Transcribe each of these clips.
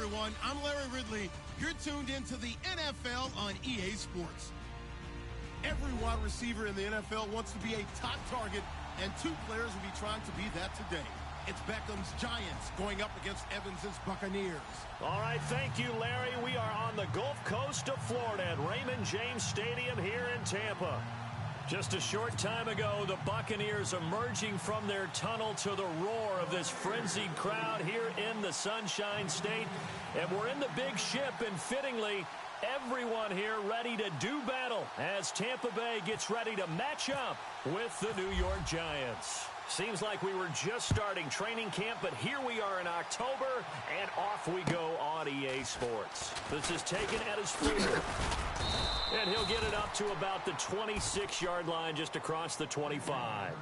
everyone. I'm Larry Ridley. You're tuned into the NFL on EA Sports. Every wide receiver in the NFL wants to be a top target, and two players will be trying to be that today. It's Beckham's Giants going up against Evans's Buccaneers. All right, thank you, Larry. We are on the Gulf Coast of Florida at Raymond James Stadium here in Tampa. Just a short time ago, the Buccaneers emerging from their tunnel to the roar of this frenzied crowd here in the Sunshine State. And we're in the big ship, and fittingly, everyone here ready to do battle as Tampa Bay gets ready to match up with the New York Giants. Seems like we were just starting training camp, but here we are in October, and off we go on EA Sports. This is taken at his field. And he'll get it up to about the 26-yard line just across the 25.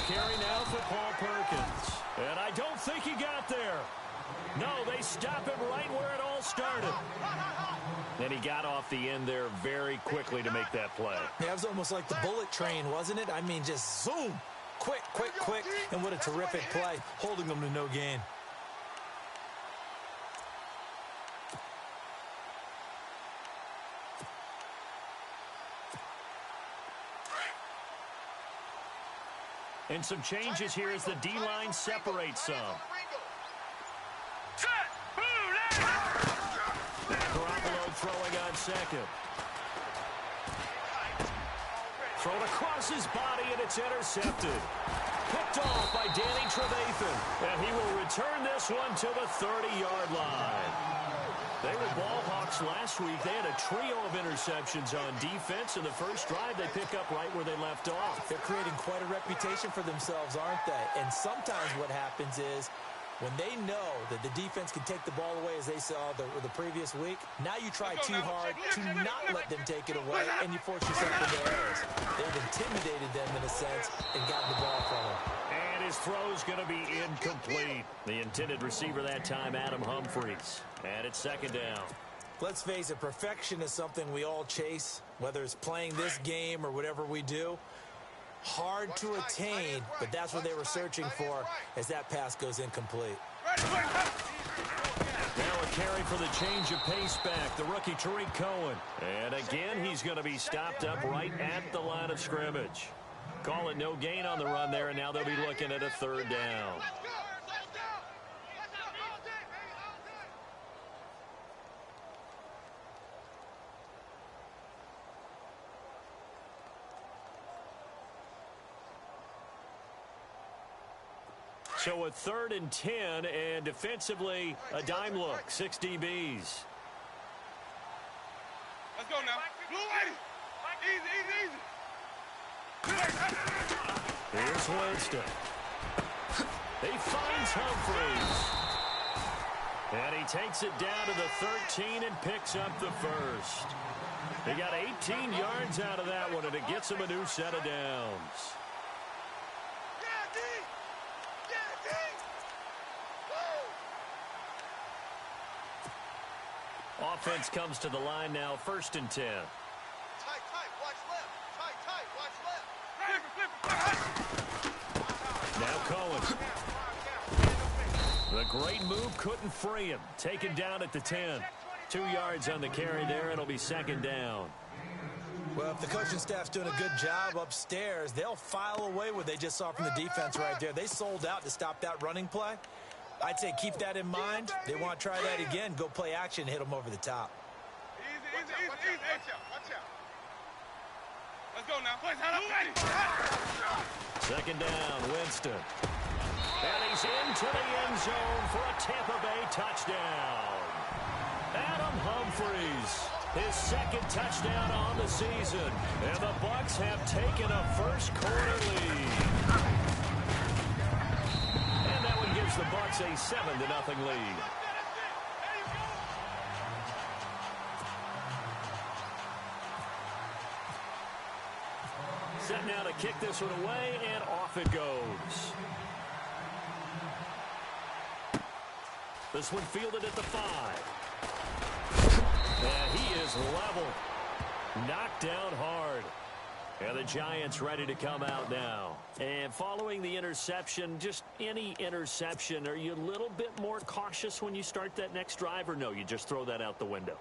Carry now for Paul Perkins. And I don't think he got there. No, they stop him right where it all started. And he got off the end there very quickly to make that play. Yeah, it was almost like the bullet train, wasn't it? I mean, just zoom. Quick, quick, quick. And what a terrific play, holding them to no gain. And some changes here as the D-line separates some. Garoppolo throwing on second. Thrown across his body, and it's intercepted. Picked off by Danny Trevathan. And he will return this one to the 30-yard line. They were ball hawks last week. They had a trio of interceptions on defense. In the first drive, they pick up right where they left off. They're creating quite a reputation for themselves, aren't they? And sometimes what happens is when they know that the defense can take the ball away, as they saw the previous week, now you try too hard to not let them take it away, and you force yourself into errors. They've intimidated them in a sense and gotten the ball from them. And his throw's going to be incomplete. The intended receiver that time, Adam Humphries. And it's second down. Let's face it, perfection is something we all chase, whether it's playing this game or whatever we do. Hard to attain, but that's what they were searching for as that pass goes incomplete. Now a carry for the change of pace back, the rookie Tariq Cohen. And again, he's going to be stopped up right at the line of scrimmage. Call it no gain on the run there, and now they'll be looking at a third down. So a 3rd and 10, and defensively, a dime look, 6 DBs. Let's go now. Easy. Here's Winston. He finds Humphries. And he takes it down to the 13 and picks up the first. He got 18 yards out of that one, and it gets him a new set of downs. Offense comes to the line now, 1st and 10. Tight, watch left. Tight, watch left. Now Cohen. The great move couldn't free him. Taken down at the 10. 2 yards on the carry there. It'll be second down. Well, if the coaching staff's doing a good job upstairs, they'll file away what they just saw from the defense right there. They sold out to stop that running play. I'd say keep that in mind. They want to try that again. Go play action, hit them over the top. Easy. Watch out. Let's go now. Second down, Winston. And he's into the end zone for a Tampa Bay touchdown. Adam Humphries His second touchdown on the season. And the Bucs have taken a first quarter lead. And that one gives the Bucs a 7-0 lead. Set now to kick this one away, and off it goes. This one fielded at the 5. And he is level. Knocked down hard. And the Giants ready to come out now. And following the interception, just any interception, are you a little bit more cautious when you start that next drive, or no, you just throw that out the window?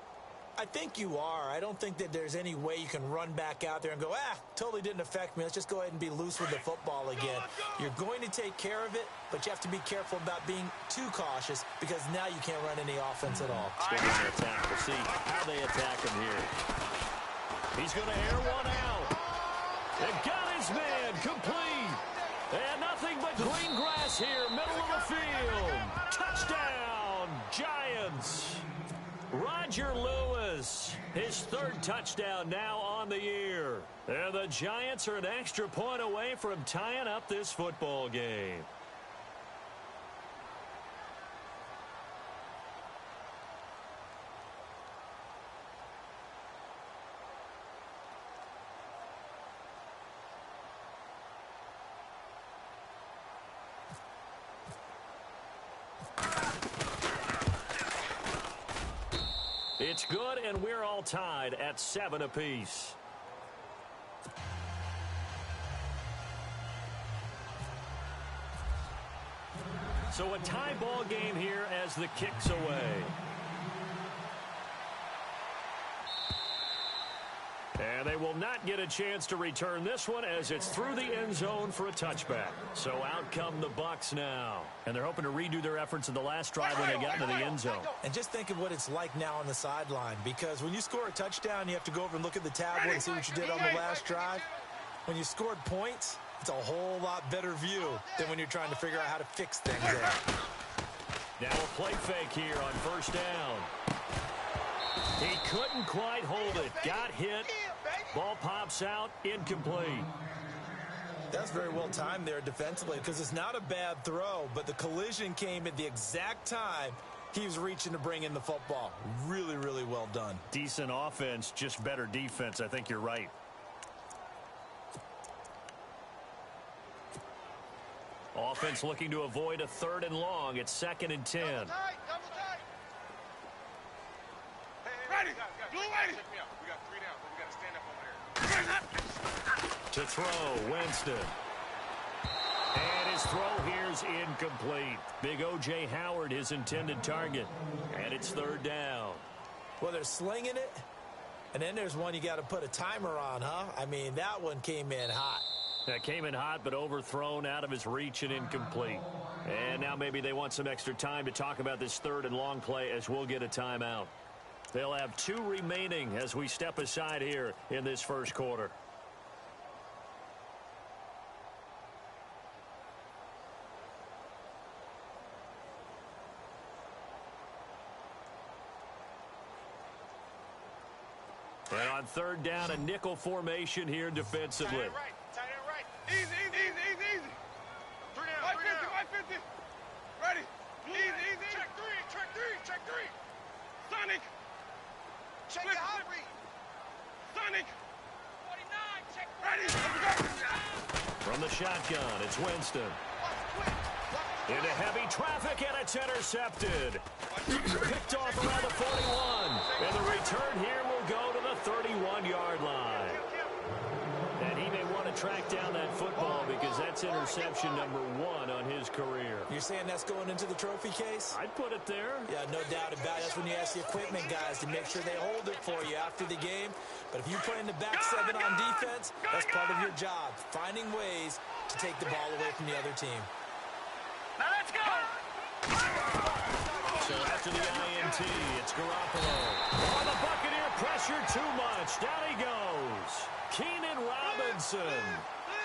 I think you are. I don't think that there's any way you can run back out there and go, totally didn't affect me. Let's just go ahead and be loose with the football again. You're going to take care of it, but you have to be careful about being too cautious because now you can't run any offense at all. It's going to attack. We'll see how they attack him here. He's going to air one out. And got his man complete. And nothing but green grass here, middle of the field. Touchdown, Giants. Roger Lewis, his third touchdown now on the year. And the Giants are an extra point away from tying up this football game. It's good, and we're all tied at 7 apiece. So a tie ball game here as the kick's away. And they will not get a chance to return this one as it's through the end zone for a touchback. So out come the Bucs now. And they're hoping to redo their efforts in the last drive when they got into the end zone. And just think of what it's like now on the sideline, because when you score a touchdown, you have to go over and look at the tablet and see what you did on the last drive. When you scored points, it's a whole lot better view than when you're trying to figure out how to fix things there. Now a play fake here on first down. He couldn't quite hold it. Got hit. Ball pops out. Incomplete. That's very well timed there defensively because it's not a bad throw, but the collision came at the exact time he was reaching to bring in the football. Really, really well done. Decent offense, just better defense. I think you're right. Offense looking to avoid a 3rd and long. It's 2nd and 10. Double tight. Ready. Blue lady. Check me out. We got 3 down, but we got to stand up over there. To throw, Winston. And his throw here's incomplete. Big O.J. Howard, his intended target. And it's 3rd down. Well, they're slinging it, and then there's one you got to put a timer on, huh? I mean, that one came in hot. That came in hot, but overthrown out of his reach and incomplete. And now maybe they want some extra time to talk about this 3rd and long play as we'll get a timeout. They'll have 2 remaining as we step aside here in this first quarter. And on 3rd down, a nickel formation here defensively. Tight end right. Easy. 3 down. 150. Ready. Easy. Check 3. Sonic. Check the hot read. Sonic. 49. Check. Ready. From the shotgun, it's Winston. Into heavy traffic, and it's intercepted. Picked off around the 41. And the return here will go to the 31-yard line. And he may want to track down that football because that's interception number 1 on his career. You're saying that's going into the trophy case? I'd put it there. Yeah, no doubt about it. That's when you ask the equipment guys to make sure they hold it for you after the game. But if you play in the back 7 on defense, that's part of your job, finding ways to take the ball away from the other team. Now let's go! So after the INT, it's Garoppolo. Oh, the Buccaneer pressure too much. Down he goes. Keenan Robinson.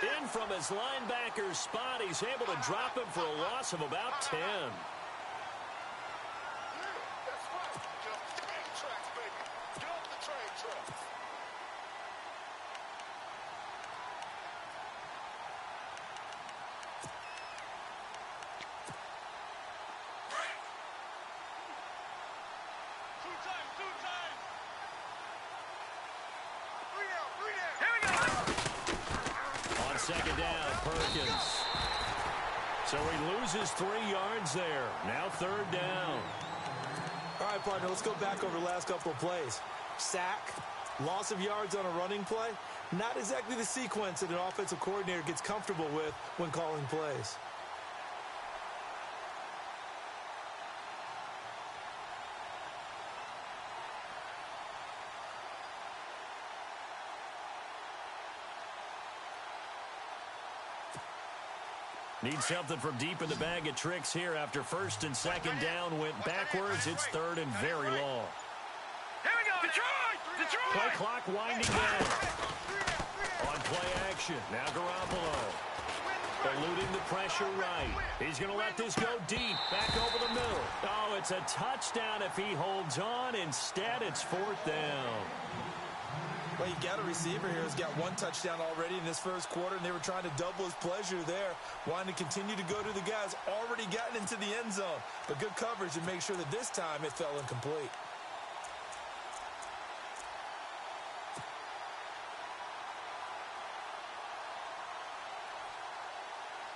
In from his linebacker spot. He's able to drop him for a loss of about 10. second down, Perkins. So he loses 3 yards there. Now third down. All right, partner, let's go back over the last couple of plays. Sack, loss of yards on a running play. Not exactly the sequence that an offensive coordinator gets comfortable with when calling plays. Need something from deep in the bag of tricks here after first and second down went backwards. It's third and very long. Here we go. Detroit! Play clock winding down. On play action. Now Garoppolo. Eluding the pressure right. He's going to let this go deep. Back over the middle. Oh, it's a touchdown if he holds on. Instead, it's fourth down. Well, you got a receiver here who's got 1 touchdown already in this first quarter, and they were trying to double his pleasure there, wanting to continue to go to the guys already gotten into the end zone. But good coverage to make sure that this time it fell incomplete.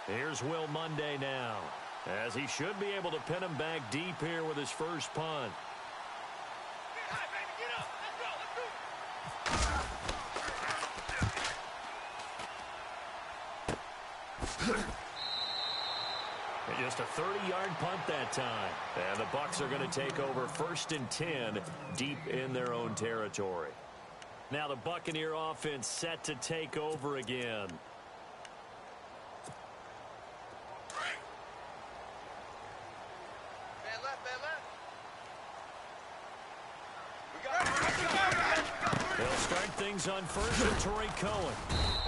Here's Will Monday now, as he should be able to pin him back deep here with his first punt. Just a 30-yard punt that time. And the Bucs are going to take over first and 10 deep in their own territory. Now the Buccaneer offense set to take over again. They'll start things on first with Tariq Cohen.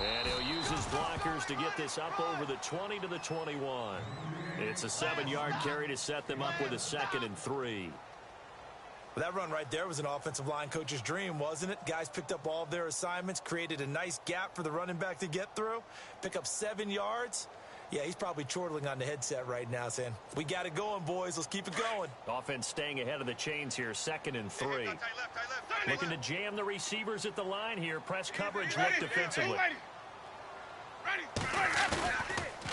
And he'll use his blockers to get this up over the 20 to the 21. It's a 7-yard carry to set them up with a 2nd and 3. Well, that run right there was an offensive line coach's dream, wasn't it? Guys picked up all of their assignments, created a nice gap for the running back to get through, pick up 7 yards. Yeah, he's probably chortling on the headset right now saying, we got it going, boys. Let's keep it going. Offense staying ahead of the chains here, 2nd and 3. Looking to jam the receivers at the line here. Press coverage look defensively.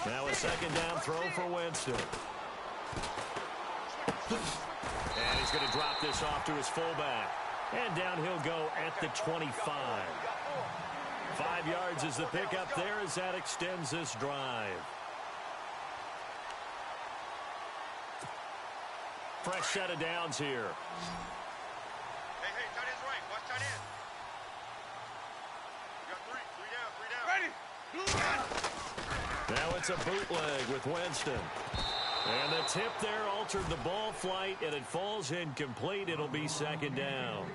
Now a 2nd down throw for Winston. And he's going to drop this off to his fullback. And down he'll go at the 25. 5 yards is the pickup there as that extends this drive. Fresh set of downs here. Hey, tight end's right. Watch tight end. You got 3 down. Ready? Now it's a bootleg with Winston. And the tip there altered the ball flight, and it falls incomplete. It'll be 2nd down.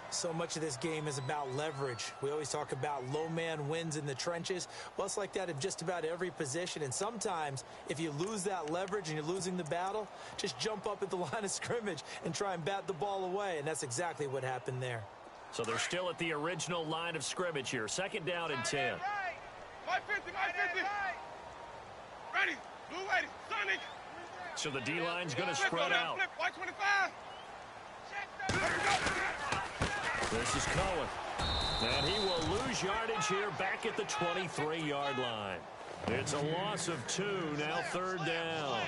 So much of this game is about leverage. We always talk about low man wins in the trenches. Well, it's like that in just about every position. And sometimes, if you lose that leverage and you're losing the battle, just jump up at the line of scrimmage and try and bat the ball away. And that's exactly what happened there. So they're still at the original line of scrimmage here. 2nd down and 10. My 50. Ready. Blue ready. Sonic. So the D-line's going to spread out. White 25. This is Cohen. And he will lose yardage here back at the 23-yard line. It's a loss of 2, now 3rd down.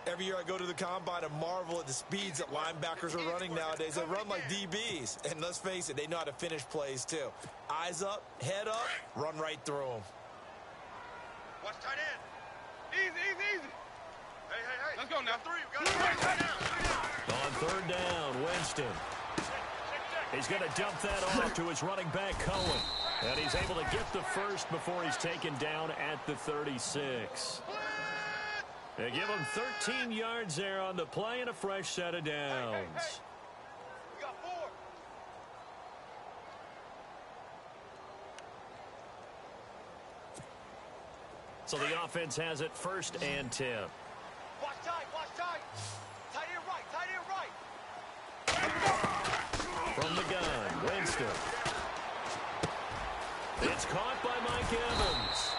Every year I go to the combine and marvel at the speeds that linebackers are running nowadays. They run like DBs. And let's face it, they know how to finish plays too. Eyes up, head up, run right through them. Watch tight end. Easy. Hey. Let's go now. 3. We got 3 right now. On 3rd down, Winston. He's going to dump that off to his running back, Cohen. And he's able to get the first before he's taken down at the 36. They give him 13 yards there on the play and a fresh set of downs. Hey. We got 4. So the offense has it 1st and 10. Watch tight. Tight end right. From the gun, Winston. It's caught by Mike Evans.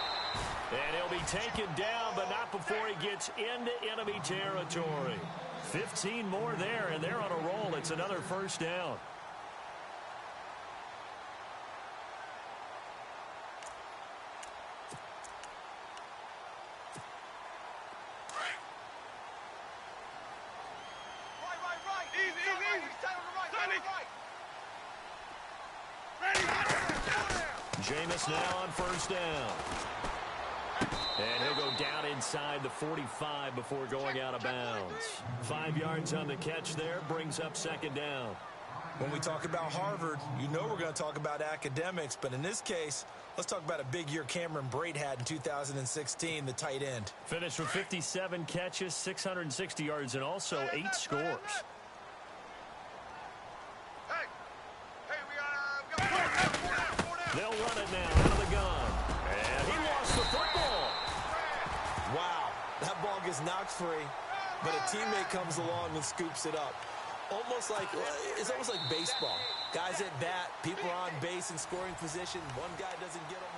And he'll be taken down, but not before he gets into enemy territory. 15 more there, and they're on a roll. It's another 1st down. Jameis now on first down. And he'll go down inside the 45 before going out of bounds. 5 yards on the catch there, brings up second down. When we talk about Harvard, you know we're going to talk about academics, but in this case, let's talk about a big year Cameron Brate had in 2016, the tight end. Finished with 57 catches, 660 yards, and also 8 scores. They'll run it now out of the gun. And he lost the football. Wow, that ball gets knocked free, but a teammate comes along and scoops it up. It's almost like baseball. Guys at bat, people are on base in scoring position. One guy doesn't get them.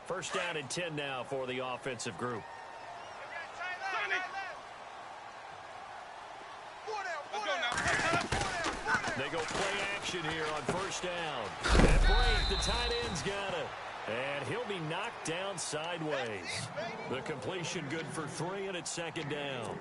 First down and 10 now for the offensive group. They go play action here on first down. And Brate, the tight end's got it. And he'll be knocked down sideways. The completion good for 3, and it's second down.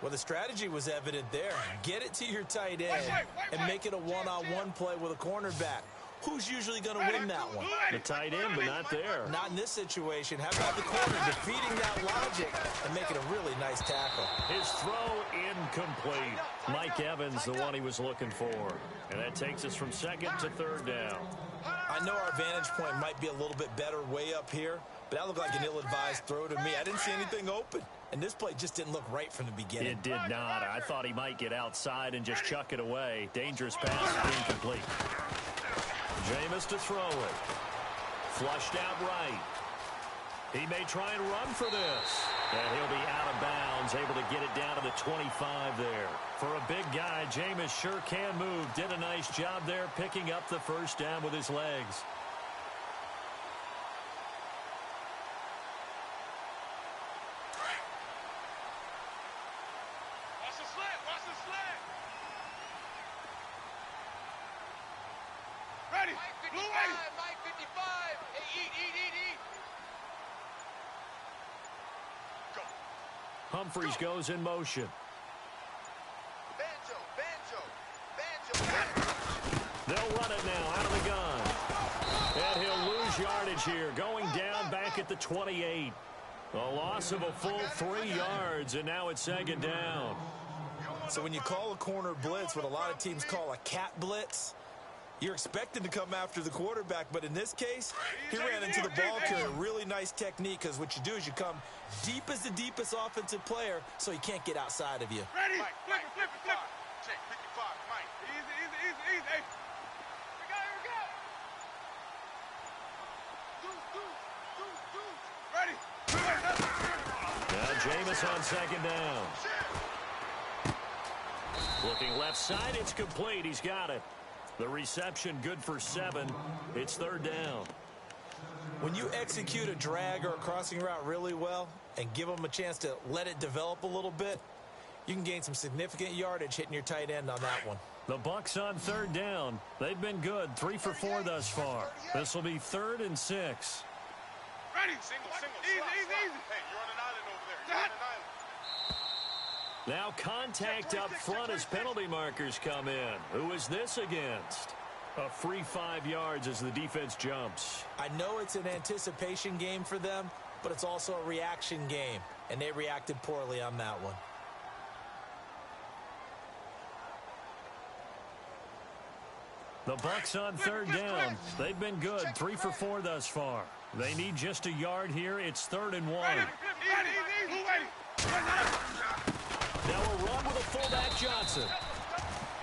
Well, the strategy was evident there. Get it to your tight end and make it a one-on-one play with a cornerback. Who's usually going to win that one? The tight end, but not there. Not in this situation. How about the corner defeating that logic and making a really nice tackle? His throw incomplete. Mike Evans, the one he was looking for. And that takes us from second to third down. I know our vantage point might be a little bit better way up here, but that looked like an ill-advised throw to me. I didn't see anything open, and this play just didn't look right from the beginning. It did not. I thought he might get outside and just chuck it away. Dangerous pass, incomplete. Jameis to throw it. Flushed out right. He may try and run for this. And he'll be out of bounds, able to get it down to the 25 there. For a big guy, Jameis sure can move. Did a nice job there picking up the first down with his legs. Watch the slant. Watch the slant. Ready. Blue 80. Mike 55. Hey, eat. Go. Humphreys goes in motion. They'll run it now out of the gun. And he'll lose yardage here, going down back at the 28. A loss of a full 3 yards, and now it's second down. So when you call a corner blitz, what a lot of teams call a cat blitz, you're expected to come after the quarterback, but in this case, he ran into the ball carrier. Really nice technique, because what you do is you come deep as the deepest offensive player, so he can't get outside of you. Ready. Flip it. Check 55. Mike. Easy. Hey. Here we go. Ready. Now Jameis on second down. Looking left side, it's complete. He's got it. The reception good for 7. It's third down. When you execute a drag or a crossing route really well and give them a chance to let it develop a little bit, you can gain some significant yardage hitting your tight end on that one. The Bucs on third down. They've been good, 3 for 4 thus far. This will be 3rd and 6. Ready. Single. Easy. Hey, you're on an island over there. You're on an island. Now contact up front as penalty markers come in. Who is this against? A free 5 yards as the defense jumps. I know it's an anticipation game for them, but it's also a reaction game, and they reacted poorly on that one. The Bucs on third down. They've been good, 3 for 4 thus far. They need just a yard here. It's 3rd and 1. Now a run with a fullback Johnson.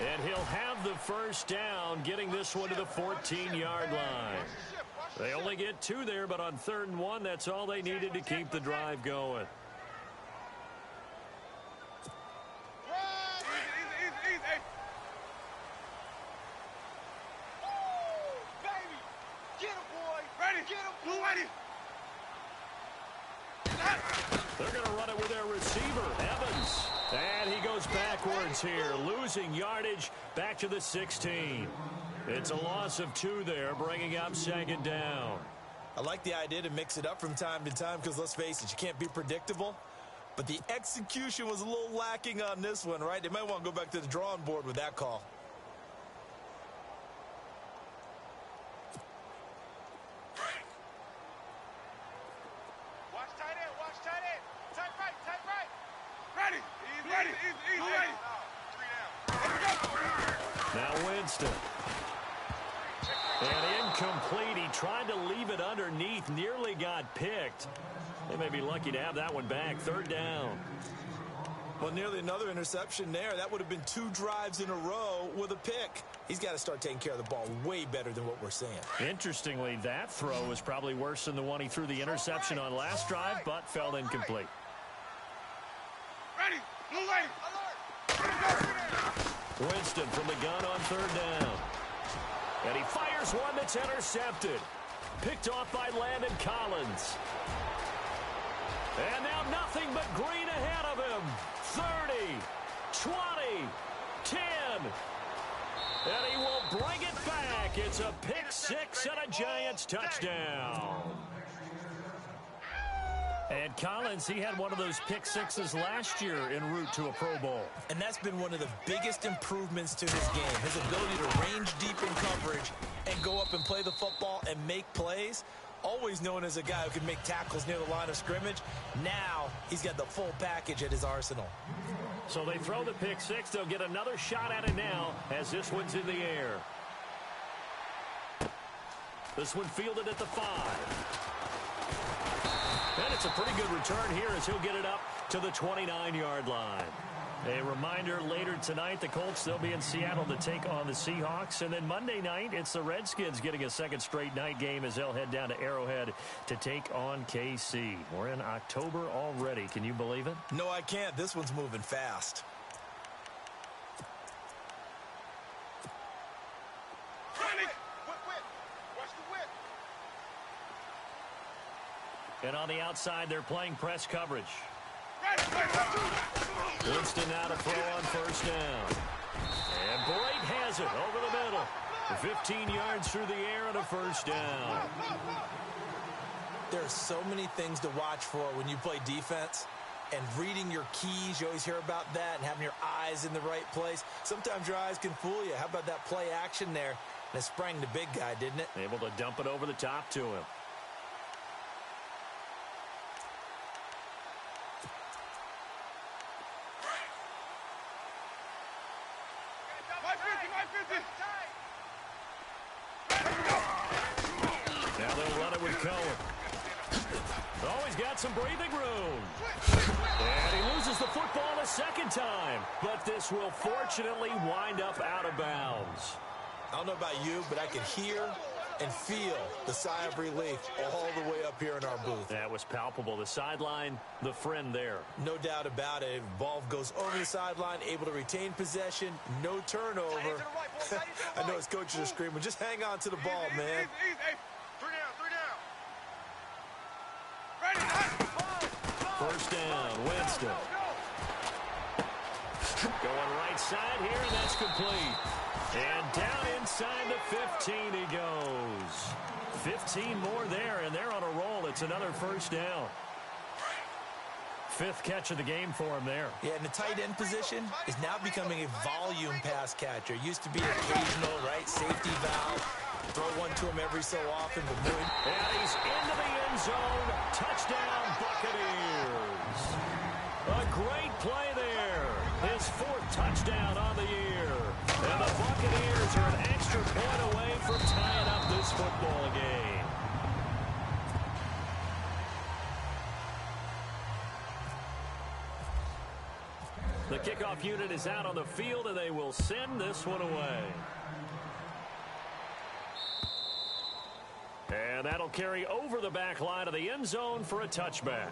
And he'll have the first down, getting this one to the 14-yard line. They only get 2 there, but on 3rd and 1, that's all they needed to keep the drive going. They're going to run it with their receiver, Evans. And he goes backwards here, losing yardage back to the 16. It's a loss of 2 there, bringing up second down. I like the idea to mix it up from time to time because, let's face it, you can't be predictable. But the execution was a little lacking on this one, right? They might want to go back to the drawing board with that call. Watch tight end, watch tight end. Tight right. Ready. Easy, ready. 3 down. Now Winston. And incomplete. He tried to leave it underneath. Nearly got picked. They may be lucky to have that one back. 3rd down. Well, nearly another interception there. That would have been 2 drives in a row with a pick. He's got to start taking care of the ball way better than what we're seeing. Interestingly, that throw was probably worse than the one he threw the interception on last drive, but fell incomplete. Ready. Blue lane. Winston from the gun on 3rd down. And he fires one that's intercepted. Picked off by Landon Collins. And now nothing but green ahead of him. 30, 20, 10. And he will bring it back. It's a pick 6 and a Giants touchdown. And Collins, he had one of those pick 6s last year en route to a Pro Bowl. And that's been one of the biggest improvements to his game. His ability to range deep in coverage and go up and play the football and make plays. Always known as a guy who can make tackles near the line of scrimmage. Now he's got the full package at his arsenal. So they throw the pick 6. They'll get another shot at it now as this one's in the air. This one fielded at the 5. And it's a pretty good return here as he'll get it up to the 29-yard line. A reminder, later tonight, the Colts, they'll be in Seattle to take on the Seahawks. And then Monday night, it's the Redskins getting a second straight night game as they'll head down to Arrowhead to take on KC. We're in October already. Can you believe it? No, I can't. This one's moving fast. And on the outside, they're playing press coverage. Winston now to throw on 1st down. And Bright has it over the middle. 15 yards through the air and a 1st down. There are so many things to watch for when you play defense. And reading your keys, you always hear about that, and having your eyes in the right place. Sometimes your eyes can fool you. How about that play action there? And it sprang the big guy, didn't it? Able to dump it over the top to him. Now they'll run it with Cohen. Oh, he's got some breathing room. And he loses the football a 2nd time. But this will fortunately wind up out of bounds. I don't know about you, but I can hear and feel the sigh of relief all the way up here in our booth. That was palpable. The sideline, the friend there. No doubt about it. Ball goes over the sideline, able to retain possession, no turnover. I know his coaches are screaming, just hang on to the ball, man. Easy. 3 down. 1st down, Winston. Going right side here, and that's complete. And down inside the 15 he goes. 15 more there, and they're on a roll. It's another 1st down. 5th catch of the game for him there. Yeah, and the tight end position is now becoming a volume pass catcher. Used to be occasional, right, safety valve. Throw one to him every so often. But and he's into the end zone. Touchdown, Buccaneers. A great play there. His 4th touchdown on the year. And the Buccaneers are an extra point away from tying up this football game. The kickoff unit is out on the field, and they will send this one away. And that'll carry over the back line of the end zone for a touchback.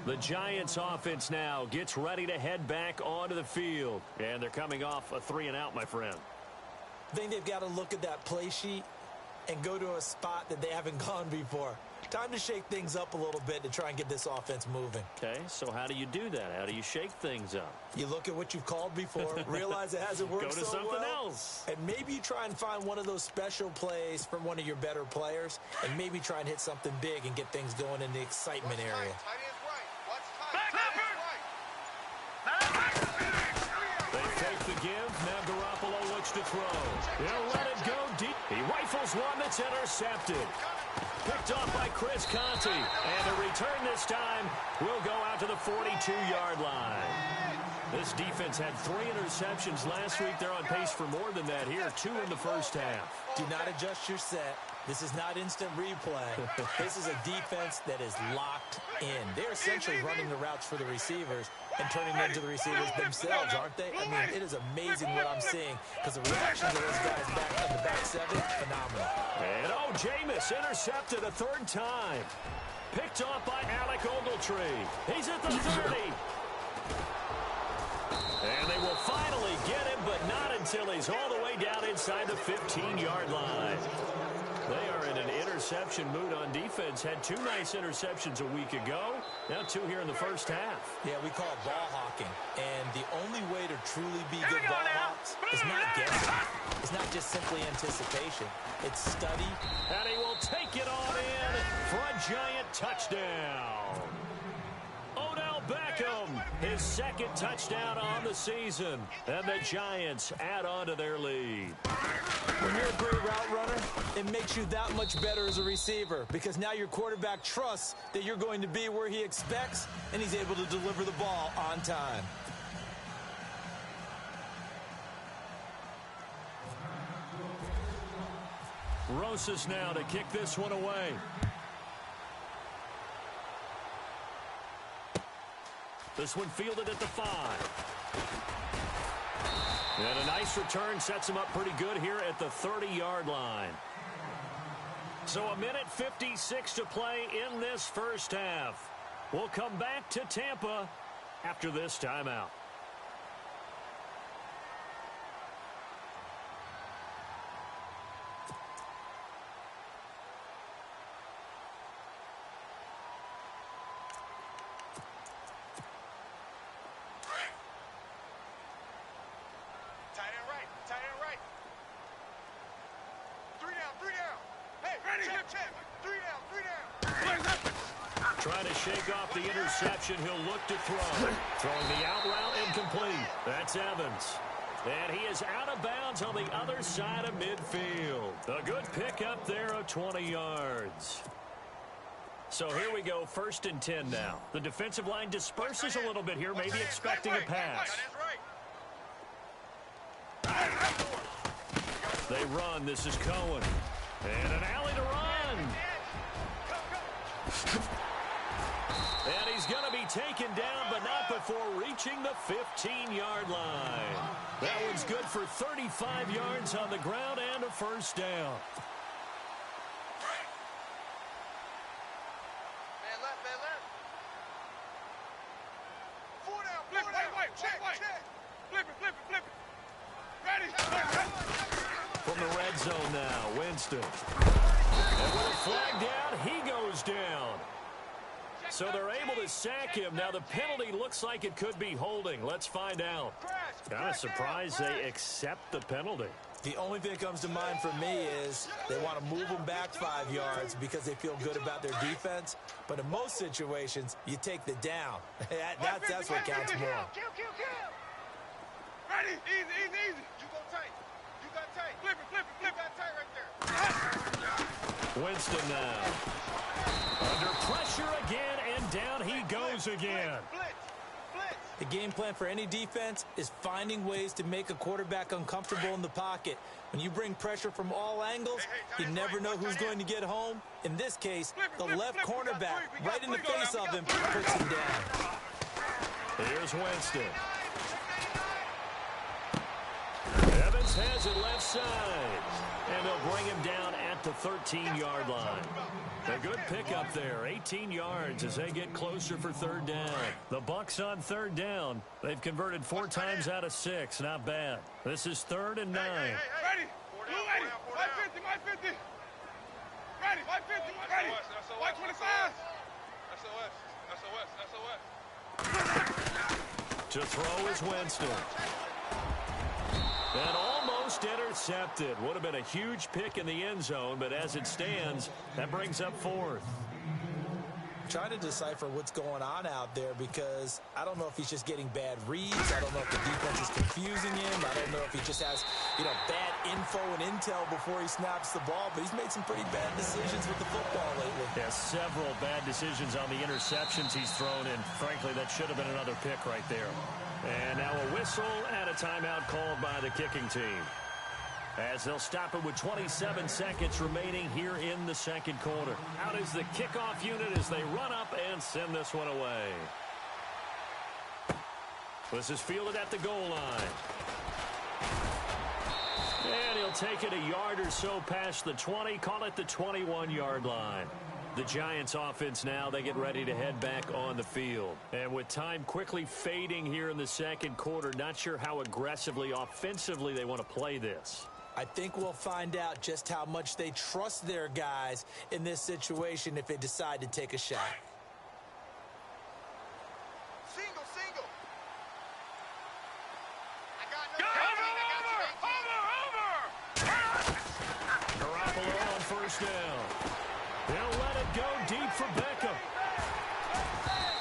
The Giants offense now gets ready to head back onto the field. And they're coming off a 3-and-out, my friend. I think they've got to look at that play sheet and go to a spot that they haven't gone before. Time to shake things up a little bit to try and get this offense moving. Okay, so how do you do that? How do you shake things up? You look at what you've called before, realize it hasn't worked so well. Go to something else. And maybe you try and find one of those special plays from one of your better players, and maybe try and hit something big and get things going in the excitement area. Tight end's right. Watch tight. Back up. one that's intercepted. Picked off by Chris Conte. And the return this time will go out to the 42-yard line. This defense had 3 interceptions last week. They're on pace for more than that here. 2 in the first half. Do not adjust your set. This is not instant replay. This is a defense that is locked in. They're essentially running the routes for the receivers and turning them into the receivers themselves, aren't they? I mean, it is amazing what I'm seeing because the reactions of those guys back on the back 7, phenomenal. And Jameis intercepted a 3rd time. Picked off by Alec Ogletree. He's at the 30. And they will finally get him, but not until he's all the way down inside the 15-yard line. They are in an interception mood on defense. Had 2 nice interceptions a week ago. Now 2 here in the first half. Yeah, we call it ball hawking. And the only way to truly be good ball hawks is not guessing. It's not just simply anticipation. It's study. And he will take it on in for a giant touchdown. Odell Beckham, his 2nd touchdown on the season. And the Giants add on to their lead. When you're a great route runner, it makes you that much better as a receiver because now your quarterback trusts that you're going to be where he expects and he's able to deliver the ball on time. Rosas now to kick this one away. This one fielded at the 5. And a nice return sets him up pretty good here at the 30-yard line. So 1:56 to play in this first half. We'll come back to Tampa after this timeout. Trying to shake off the interception. He'll look to throw. Throwing the out route incomplete. That's Evans. And he is out of bounds on the other side of midfield. A good pickup there of 20 yards. So here we go, 1st and 10 now. The defensive line disperses a little bit here, maybe expecting a pass. They run. This is Cohen. And an alley to run. And he's going to be taken down, but not before reaching the 15-yard line. That one's good for 35 yards on the ground and a 1st down. Man left, man left. 4 down, flip it, check. Flip it. Ready. From the red zone now, Winston. And with a flag down, he goes down. So they're able to sack him. Now the penalty looks like it could be holding. Let's find out. Kind of surprised they accept the penalty. The only thing that comes to mind for me is they want to move them back 5 yards because they feel good about their defense. But in most situations, you take the down. That's what counts more. Kill. Ready? Easy. You go tight. Flip it. You got tight right there. Winston now. Under pressure again, and down he goes again. Blitz. The game plan for any defense is finding ways to make a quarterback uncomfortable in the pocket. When you bring pressure from all angles, you never know who's going to get home. In this case, the left cornerback, right in the face of him, puts him down. Here's Winston. Evans has it left side. And they'll bring him down at the 13-yard line. A good pickup there, 18 yards as they get closer for 3rd down. The Bucs on 3rd down. They've converted 4 times out of 6. Not bad. This is 3rd and 9. Ready. 550. Ready. 550. Ready. 125. SOS. To throw is Winston. And almost intercepted. Would have been a huge pick in the end zone, but as it stands, that brings up 4th. trying to decipher what's going on out there because I don't know if he's just getting bad reads. I don't know if the defense is confusing him. I don't know if he just has, bad info and intel before he snaps the ball. But he's made some pretty bad decisions with the football lately. Yeah, several bad decisions on the interceptions he's thrown, and frankly, that should have been another pick right there. And now a whistle and a timeout called by the kicking team, as they'll stop it with 27 seconds remaining here in the second quarter. Out is the kickoff unit as they run up and send this one away. This is fielded at the goal line. And he'll take it a yard or so past the 20, call it the 21-yard line. The Giants offense now, they get ready to head back on the field. And with time quickly fading here in the second quarter, not sure how aggressively, offensively they want to play this. I think we'll find out just how much they trust their guys in this situation if they decide to take a shot. Single. I got no Garoppolo on first down. They'll let it go deep for Beckham.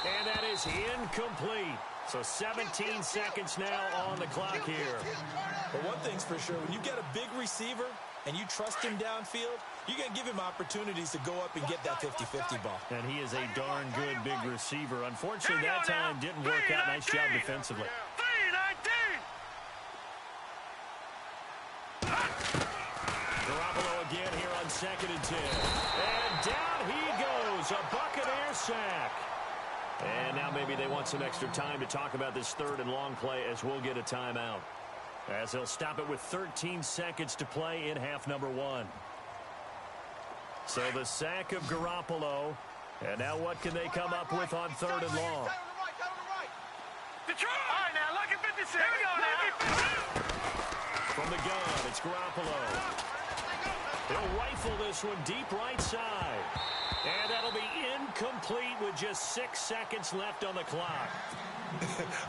And that is incomplete. So 17 seconds now on the clock here. But one thing's for sure, when you get a big receiver and you trust him downfield, you're going to give him opportunities to go up and get that 50-50 ball. And he is a darn good big receiver. Unfortunately, that time didn't work out. Nice job defensively. Garoppolo again here on 2nd and 10. And down he goes. A Buccaneer sack. And now maybe they want some extra time to talk about this 3rd and long play as we'll get a timeout. As they'll stop it with 13 seconds to play in half number 1. So the sack of Garoppolo. And now what can they come up with on 3rd and long? Detroit! All right, now, look at 56. Here we go now. From the gun, it's Garoppolo. He'll rifle this one deep right side. And that'll be incomplete with just 6 seconds left on the clock.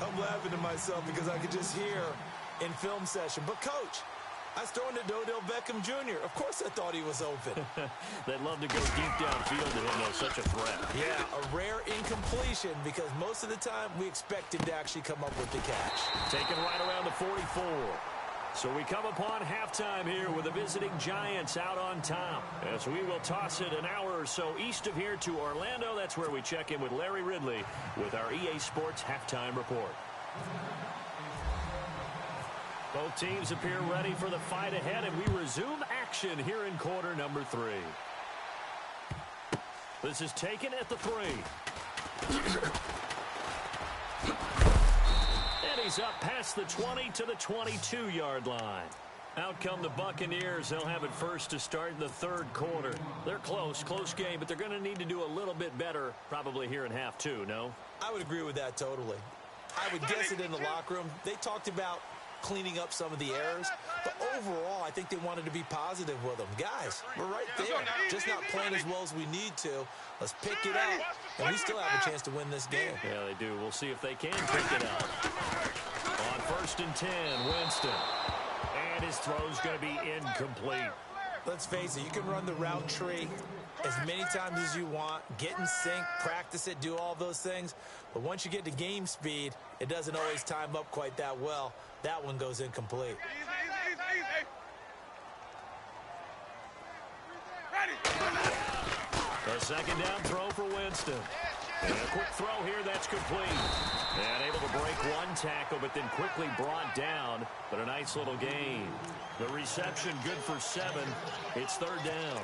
I'm laughing to myself because I could just hear in film session. But, Coach, I was throwing to Odell Beckham Jr. Of course I thought he was open. They'd love to go deep downfield to him, though. Such a threat. Yeah, a rare incompletion because most of the time we expect him to actually come up with the catch. Taken right around the 44. So we come upon halftime here with the visiting Giants out on top. As we will toss it an hour or so east of here to Orlando. That's where we check in with Larry Ridley with our EA Sports Halftime Report. Both teams appear ready for the fight ahead, and we resume action here in quarter number 3. This is taken at the 3. And he's up past the 20 to the 22-yard line. Out come the Buccaneers. They'll have it first to start the 3rd quarter. They're close game, but they're going to need to do a little bit better probably here in half 2, no? I would agree with that totally. I would guess it in the locker room. They talked about cleaning up some of the errors, but overall, I think they wanted to be positive with them. Guys, we're right there, just not playing as well as we need to. Let's pick it up, and we still have a chance to win this game. Yeah, they do. We'll see if they can pick it up. On 1st and 10, Winston. And his throw's going to be incomplete. Let's face it, you can run the route tree as many times as you want, get in sync, practice it, do all those things. But once you get to game speed, it doesn't always time up quite that well. That one goes incomplete. Easy. A 2nd down throw for Winston. And a quick throw here, that's complete. And able to break one tackle, but then quickly brought down. But a nice little gain. The reception good for 7. It's 3rd down.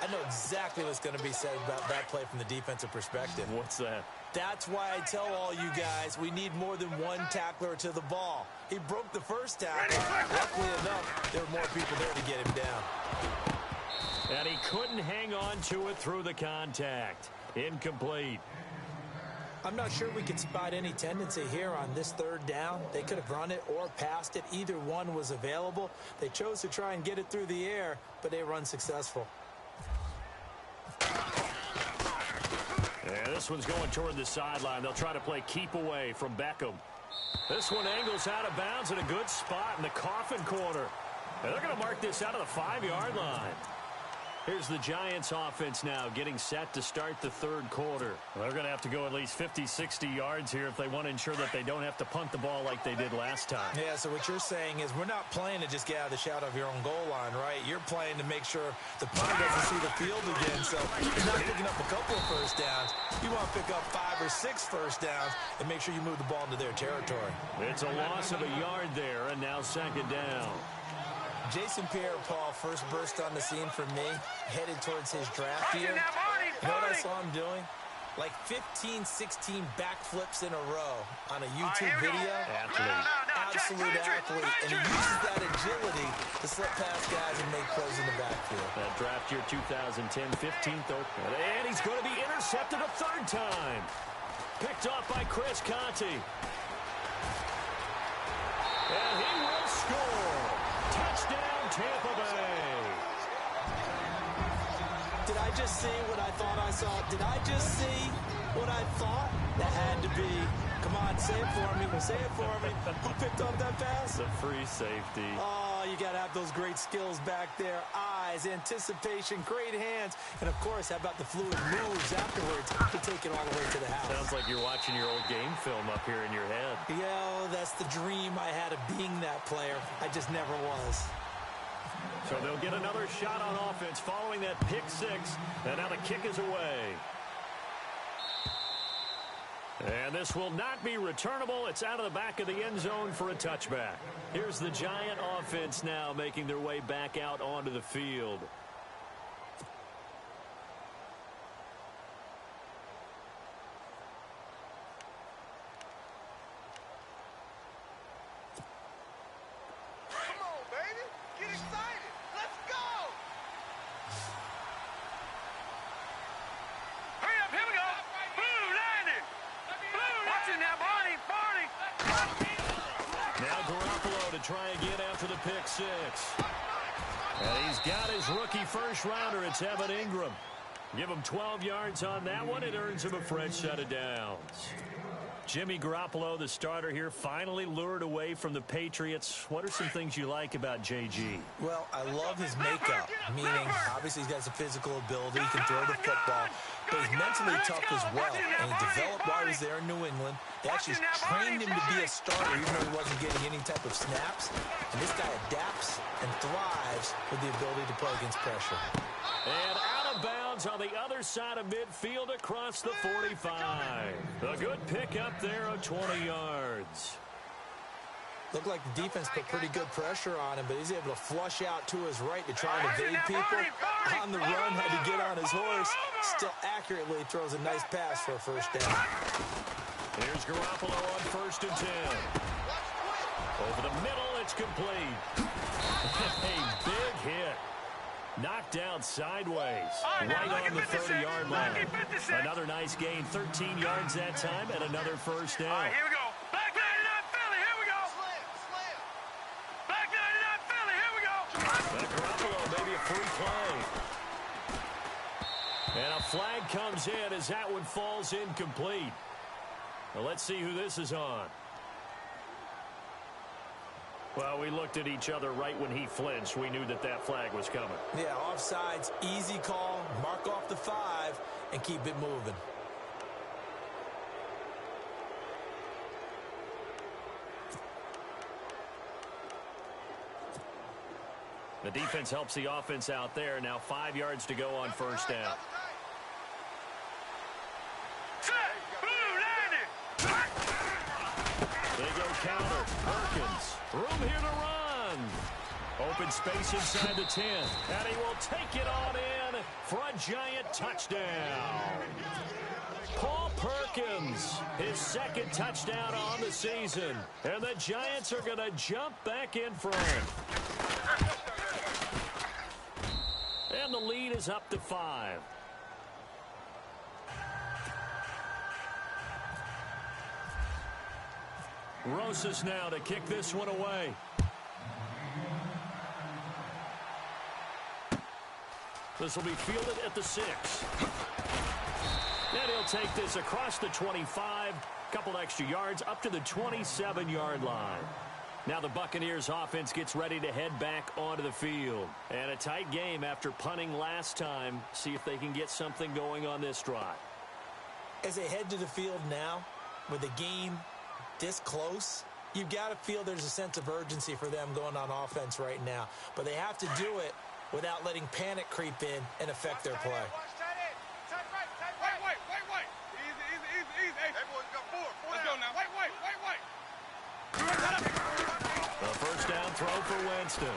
I know exactly what's going to be said about that play from the defensive perspective. What's that? That's why I tell all you guys we need more than one tackler to the ball. He broke the first tackle. Luckily enough, there were more people there to get him down. And he couldn't hang on to it through the contact. Incomplete. I'm not sure we could spot any tendency here on this 3rd down. They could have run it or passed it. Either one was available. They chose to try and get it through the air, but they were unsuccessful. Yeah, this one's going toward the sideline. They'll try to play keep away from Beckham. This one angles out of bounds in a good spot in the coffin corner. And they're going to mark this out of the 5-yard line. Here's the Giants offense now getting set to start the third quarter. They're going to have to go at least 50, 60 yards here if they want to ensure that they don't have to punt the ball like they did last time. Yeah, so what you're saying is we're not playing to just get out of the shadow of your own goal line, right? You're playing to make sure the punter doesn't see the field again. So you're not picking up a couple of first downs. You want to pick up 5 or 6 first downs and make sure you move the ball into their territory. It's a loss of a yard there, and now second down. Jason Pierre-Paul first burst on the scene for me, headed towards his draft year. You know what I saw him doing? Like 15, 16 backflips in a row on a YouTube video. Athlete. Absolute athlete. And he uses that agility to slip past guys and make plays in the backfield. That draft year 2010, 15th open. And he's going to be intercepted a third time. Picked off by Chris Conti. And he will score. Touchdown, Tampa Bay. Did I just see what I thought I saw? Did I just see what I thought? That had to be. Come on, say it for me. Say it for me. Who picked up that pass? The free safety. Oh, you got to have those great skills back there. Eyes, anticipation, great hands. And, of course, how about the fluid moves afterwards to take it all the way to the house? Sounds like you're watching your old game film up here in your head. Yeah, that's the dream I had of being that player. I just never was. So they'll get another shot on offense following that pick six. And now the kick is away. And this will not be returnable. It's out of the back of the end zone for a touchback. Here's the Giant offense now making their way back out onto the field. Come on, baby. Get excited. Let's go. Hurry up. Here we go. Blue landing. Watch it now, Barney. Now Garoppolo to try again after the pick six. And he's got his rookie first rounder. It's Evan Ingram. Give him 12 yards on that one. It earns him a fresh set of downs. Jimmy Garoppolo, the starter here, finally lured away from the Patriots. What are some things you like about JG? Well, I love his makeup, meaning obviously he's got some physical ability, he can throw the football, but he's mentally tough as well, and he developed while he was there in New England. They actually trained him to be a starter even though he wasn't getting any type of snaps, and this guy adapts and thrives with the ability to play against pressure. And out of bounds on the other side of midfield across the 45. A good pickup there of 20 yards. Looked like the defense put pretty good pressure on him, but he's able to flush out to his right to try and evade people. On the run, had to get on his horse. Still accurately throws a nice pass for a first down. Here's Garoppolo on 1st and 10. Over the middle, it's complete. A big hit. Knocked down sideways, right on the 30-yard line. Another nice gain, 13 yards that time, and another first down. All right, here we go. Back 99 Philly, here we go. Back 99 Philly, here we go. That Garoppolo, maybe a free play. And a flag comes in as that one falls incomplete. Now let's see who this is on. Well, we looked at each other right when he flinched. We knew that that flag was coming. Yeah, offsides, easy call, mark off the 5, and keep it moving. The defense helps the offense out there. Now 5 yards to go on first down. They go counter. Perkins. Room here to run. Open space inside the 10. And he will take it on in for a Giant touchdown. Paul Perkins, his second touchdown on the season. And the Giants are going to jump back in front. And the lead is up to 5. Rosas now to kick this one away. This will be fielded at the 6. And he'll take this across the 25. Couple extra yards up to the 27-yard line. Now the Buccaneers offense gets ready to head back onto the field. And a tight game after punting last time. See if they can get something going on this drive. As they head to the field now, with the game this close, you've got to feel there's a sense of urgency for them going on offense right now. But they have to do it without letting panic creep in and affect their play. Let's go now. Wait. The first down throw for Winston.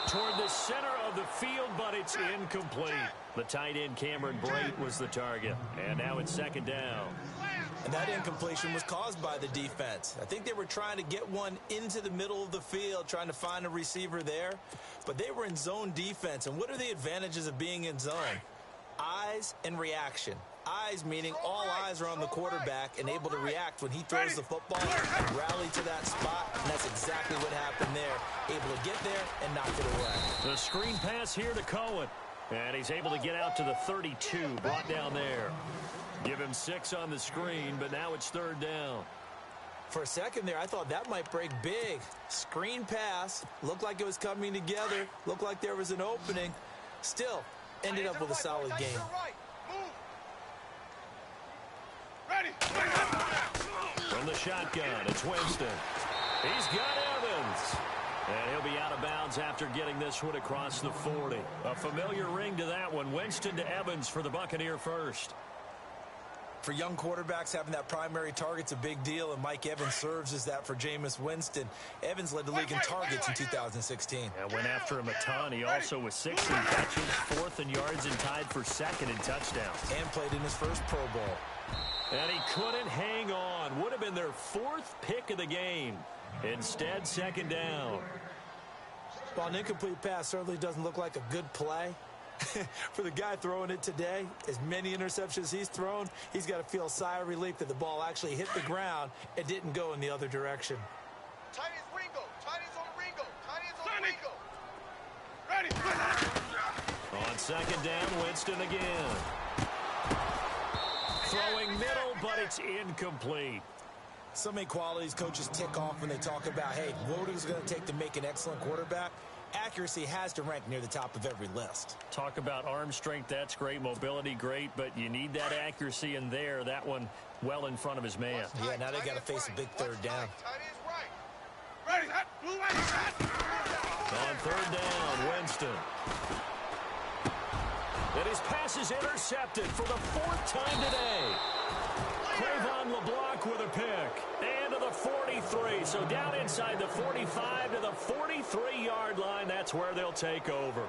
Toward the center of the field, but it's incomplete. The tight end Cameron Brate was the target. And now it's second down. And that incompletion was caused by the defense. I think they were trying to get one into the middle of the field, trying to find a receiver there. But they were in zone defense. And what are the advantages of being in zone? Eyes and reaction. Eyes meaning all eyes are on the quarterback and able to react when he throws the football and rally to that spot. And that's exactly what happened there. Able to get there and knock it away. The screen pass here to Cohen. And he's able to get out to the 32, brought down there. Give him 6 on the screen, but now it's third down. For a second there, I thought that might break big. Screen pass. Looked like it was coming together. Looked like there was an opening. Still, ended up with a solid game. Ready. From the shotgun, it's Winston. He's got Evans. And he'll be out of bounds after getting this one across the 40. A familiar ring to that one. Winston to Evans for the Buccaneer first. For young quarterbacks, having that primary target's a big deal, and Mike Evans serves as that for Jameis Winston. Evans led the league in targets in 2016. And went after him a ton. He also was 6th in catches, 4th in yards, and tied for 2nd in touchdowns. And played in his first Pro Bowl. And he couldn't hang on. Would have been their 4th pick of the game. Instead, second down. Well, an incomplete pass certainly doesn't look like a good play. For the guy throwing it today, as many interceptions he's thrown, he's got to feel a sigh of relief that the ball actually hit the ground and didn't go in the other direction. Tiny's Ringo. Tiny's on Ringo. Tiny's on Ringo. Ready. On second down, Winston again. Throwing middle, but it's incomplete. So many qualities coaches tick off when they talk about, hey, what is it going to take to make an excellent quarterback? Accuracy has to rank near the top of every list. Talk about arm strength, that's great. Mobility, great, but you need that accuracy in there. That one well in front of his man. Yeah, now they got to face a big third down. Ready. On third down, Winston. And his pass is intercepted for the 4th time today. Cravon LeBlanc with a pick. And to the 43. So down inside the 45 to the 43-yard line. That's where they'll take over.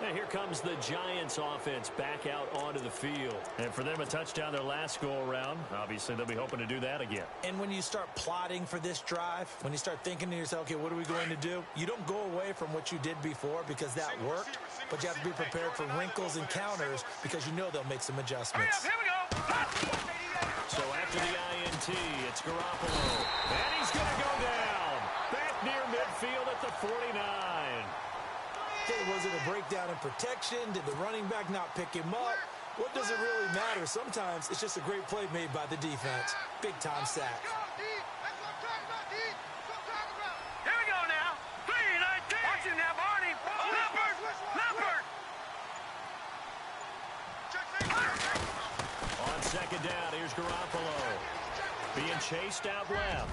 And here comes the Giants offense back out onto the field. And for them, a touchdown their last go-around. Obviously, they'll be hoping to do that again. And when you start plotting for this drive, when you start thinking to yourself, okay, what are we going to do? You don't go away from what you did before because that worked. But you have to be prepared for wrinkles and counters because you know they'll make some adjustments. Here we go. So after the INT, it's Garoppolo. And he's going to go down. Back near midfield at the 49. Okay, was it a breakdown in protection? Did the running back not pick him up? What does it really matter? Sometimes it's just a great play made by the defense. Big-time sack. Here we go now. 3-19. Watch him now, Barney. Leopard. On second down, here's Garoppolo. Being chased out left.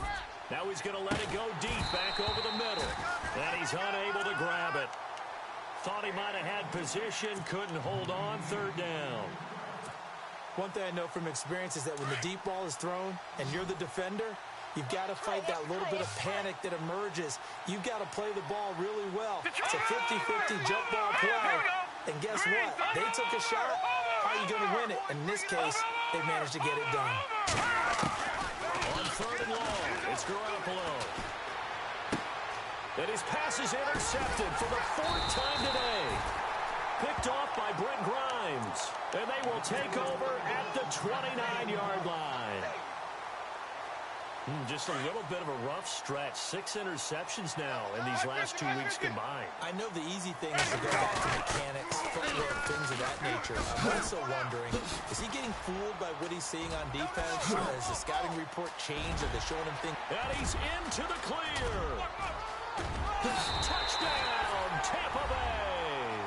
Now he's going to let it go deep, back over the middle. And he's unable to grab it. Thought he might have had position, couldn't hold on, third down. One thing I know from experience is that when the deep ball is thrown and you're the defender, you've got to fight that little bit of panic that emerges. You've got to play the ball really well. It's a 50-50 jump ball play. And guess what? They took a shot. How are you going to win it? In this case, they managed to get it done. On third and long, it's Garoppolo. And his pass is intercepted for the 4th time today. Picked off by Brent Grimes. And they will take over at the 29-yard line. Just a little bit of a rough stretch. 6 interceptions now in these last 2 weeks combined. I know the easy thing is to go back to mechanics, footwork, things of that nature. I'm also wondering, is he getting fooled by what he's seeing on defense? Has the scouting report changed? Are they showing him things? And he's into the clear. Touchdown, Tampa Bay.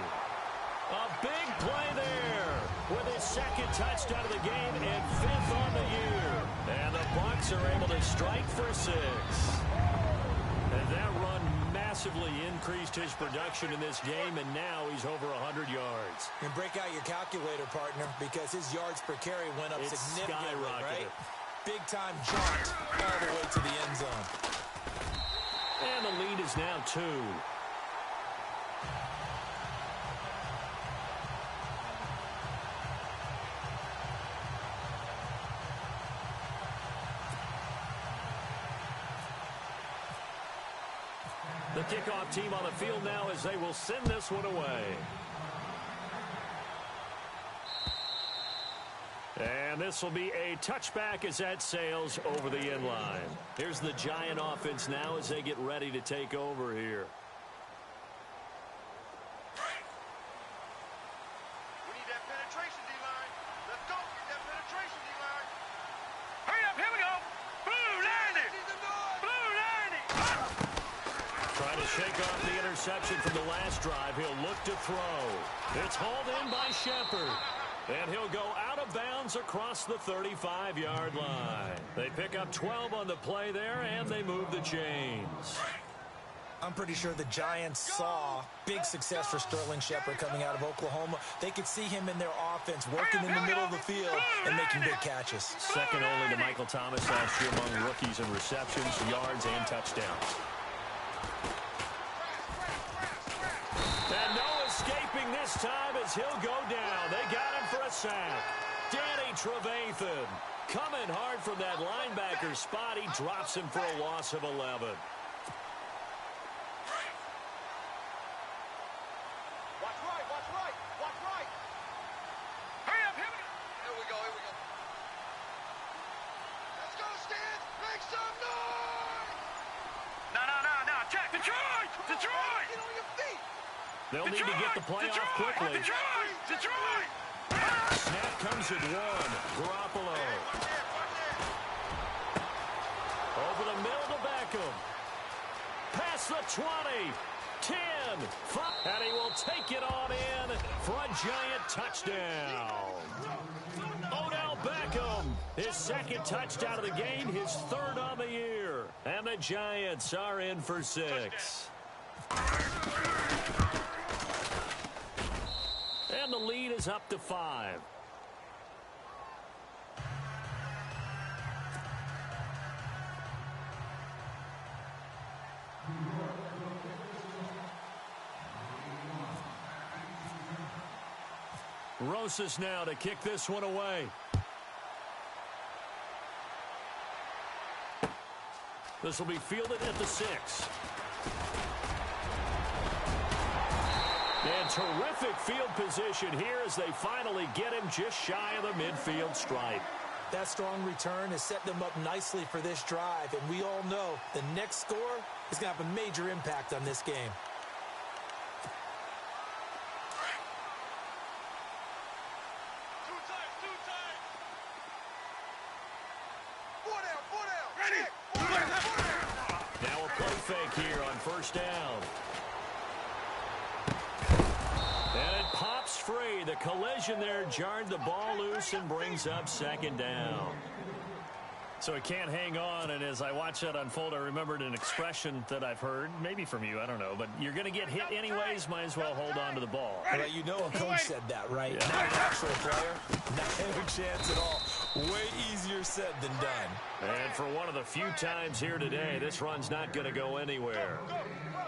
A big play there with his second touchdown of the game and 5th on the year. And the Bucs are able to strike for 6. And that run massively increased his production in this game, and now he's over 100 yards. And break out your calculator, partner, because his yards per carry went up significantly, right? Big-time jaunt all the way to the end zone. And the lead is now 2. The kickoff team on the field now as they will send this one away. And this will be a touchback as that sails over the end line. Here's the Giant offense now as they get ready to take over here. We need that penetration, D-line. Let's go. Get that penetration, D-line. Hurry up. Here we go. Blue 90. Blue 90. Trying to shake off the interception from the last drive. He'll look to throw. It's hauled in by Shepard. And he'll go out of bounds across the 35-yard line. They pick up 12 on the play there, and they move the chains. I'm pretty sure the Giants saw big success for Sterling Shepard coming out of Oklahoma. They could see him in their offense working in the middle of the field and making big catches. Second only to Michael Thomas last year among rookies in receptions, yards, and touchdowns. And no escaping this time as he'll go down. They got him for a sack. Danny Trevathan coming hard from that linebacker spot. He drops him for a loss of 11. Watch right. Watch right. Watch right. Hurry up. Here we go. Here we go. Here we go. Let's go, Stan. Make some noise. No. Check. Detroit. Detroit. Get on your feet. They'll need to get the play off quickly. Detroit! Snap comes at 1. Garoppolo. Over the middle to Beckham. Past the 20. 10. 5. And he will take it on in for a Giant touchdown. Odell Beckham, his second touchdown of the game, his 3rd on the year. And the Giants are in for 6. And the lead is up to 5. Rosas now to kick this one away. This will be fielded at the 6. And terrific field position here as they finally get him just shy of the midfield stripe. That strong return has set them up nicely for this drive, and we all know the next score is going to have a major impact on this game. Two times. 4 down. Ready. Now a play fake here on 1st down. And it pops free. The collision there jarred the ball loose and brings up 2nd down. So he can't hang on, and as I watch that unfold, I remembered an expression that I've heard, maybe from you, I don't know, but you're going to get hit anyways, might as well hold on to the ball. Well, you know a coach said that, right? Yeah. Not an actual player, not a chance at all. Way easier said than done. And for one of the few times here today, this run's not going to go anywhere.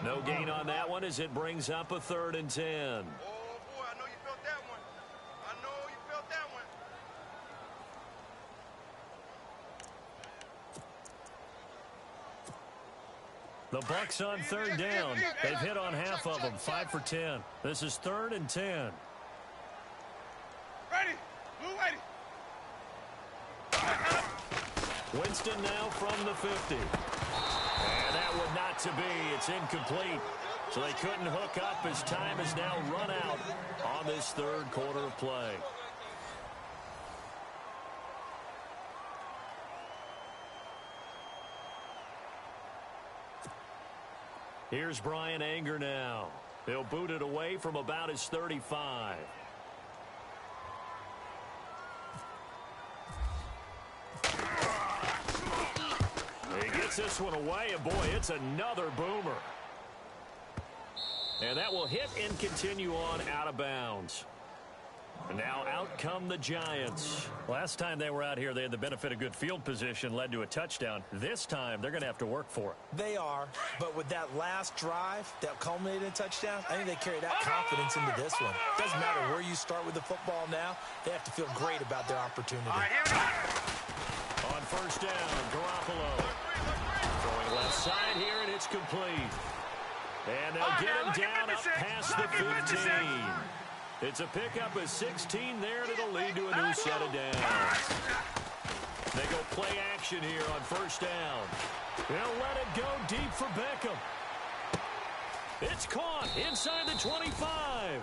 No gain on that one as it brings up a 3rd and 10. Oh, boy, I know you felt that one. I know you felt that one. The Bucs on 3rd down. They've hit on half of them, 5 for 10. This is 3rd and 10. Ready. Blue ready. Winston now from the 50. And that would not to be. It's incomplete. So they couldn't hook up as time has now run out on this third quarter of play. Here's Brian Anger now. He'll boot it away from about his 35. He gets this one away, and boy, it's another boomer. And that will hit and continue on out of bounds. And now out come the Giants. Last time they were out here, they had the benefit of good field position, led to a touchdown. This time, they're going to have to work for it. They are, but with that last drive that culminated in a touchdown, I think they carry that confidence into this one. Doesn't matter where you start with the football now, they have to feel great about their opportunity. On first down, Garoppolo. Throwing left side here, and it's complete. And they'll get him down up past the 15. It's a pickup of 16 there, and it'll lead to a new set of downs. They go play action here on first down. They'll let it go deep for Beckham. It's caught inside the 25.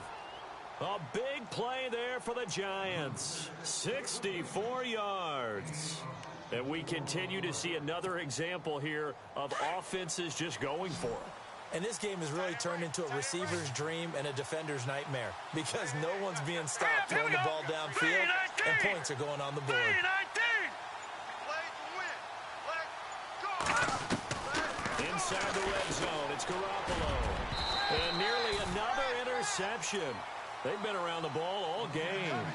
A big play there for the Giants. 64 yards. And we continue to see another example here of offenses just going for it. And this game has really turned into a receiver's dream and a defender's nightmare because no one's being stopped throwing the ball downfield, and points are going on the board. Inside the red zone, it's Garoppolo. And nearly another interception. They've been around the ball all game.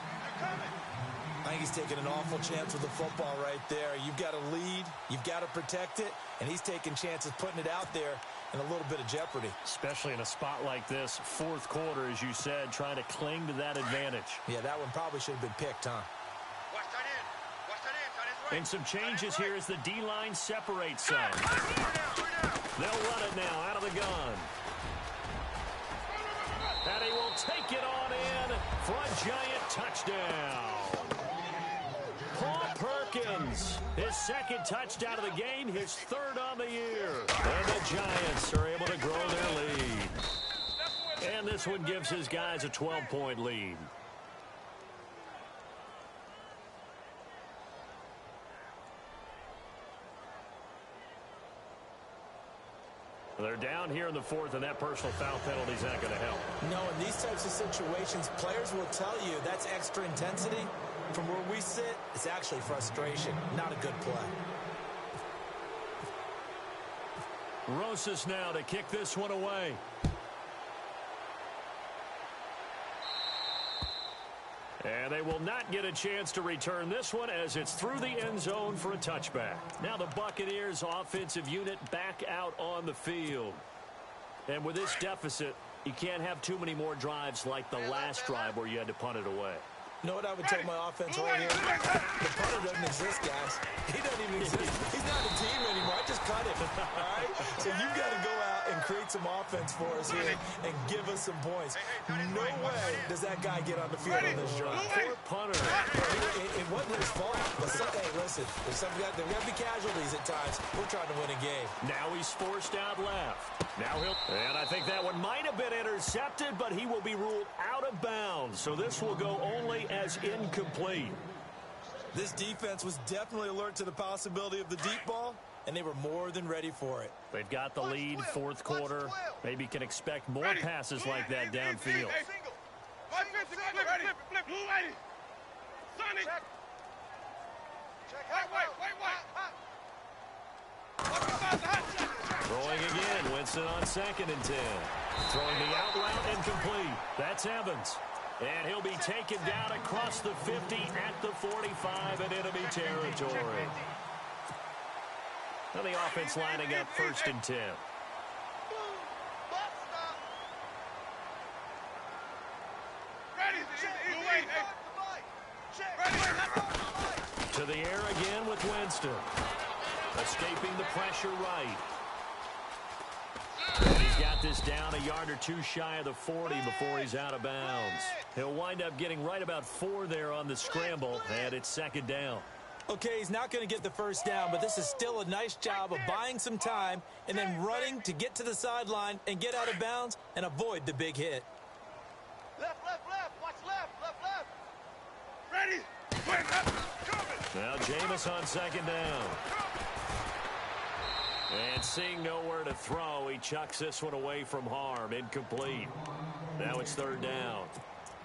I think he's taking an awful chance with the football right there. You've got to lead, you've got to protect it, and he's taking chances putting it out there in a little bit of jeopardy. Especially in a spot like this, fourth quarter, as you said, trying to cling to that advantage. Yeah, that one probably should have been picked, huh? And some changes here as the D-line separates some. They'll run it now out of the gun. And he will take it on in for a Giant touchdown. Paul Perkins, his second touchdown of the game, his third on the year. And the Giants are able to grow their lead. And this one gives his guys a 12-point lead. They're down here in the fourth, and that personal foul penalty is not going to help. No, in these types of situations, players will tell you that's extra intensity. From where we sit, it's actually frustration, not a good play. Rosas now to kick this one away. And they will not get a chance to return this one as it's through the end zone for a touchback. Now the Buccaneers offensive unit back out on the field. And with this deficit, you can't have too many more drives like the last drive where you had to punt it away. You know what I would tell my offense right here? The punter doesn't exist, guys. He doesn't even exist. He's not a team anymore. I just cut him, all right? So you've got to go out and create some offense for us here and give us some points. No way does that guy get on the field on this drive. Poor punter. It wasn't his fault. But hey, listen, there's got to be casualties at times. We're trying to win a game. Now he's forced out left. Now and I think that one might have been intercepted, but he will be ruled out of bounds. So this will go only as incomplete. This defense was definitely alert to the possibility of the deep ball, and they were more than ready for it. They've got the lead, fourth quarter. Maybe can expect more passes like that downfield. Throwing again, Winston on 2nd and 10. Throwing the out route incomplete. That's Evans. And he'll be taken down across the 50 at the 45 in enemy territory. Now the offense lining up 1st and 10. To the air again with Winston. Escaping the pressure right. And he's got this down a yard or two shy of the 40 before he's out of bounds. He'll wind up getting right about 4 there on the scramble, and it's 2nd down. Okay, he's not going to get the first down, but this is still a nice job of buying some time and then running to get to the sideline and get out of bounds and avoid the big hit. Left, left, left. Watch left, left, left. Ready. Wait up. Now Jameis on second down. And seeing nowhere to throw, he chucks this one away from harm. Incomplete. Now it's third down.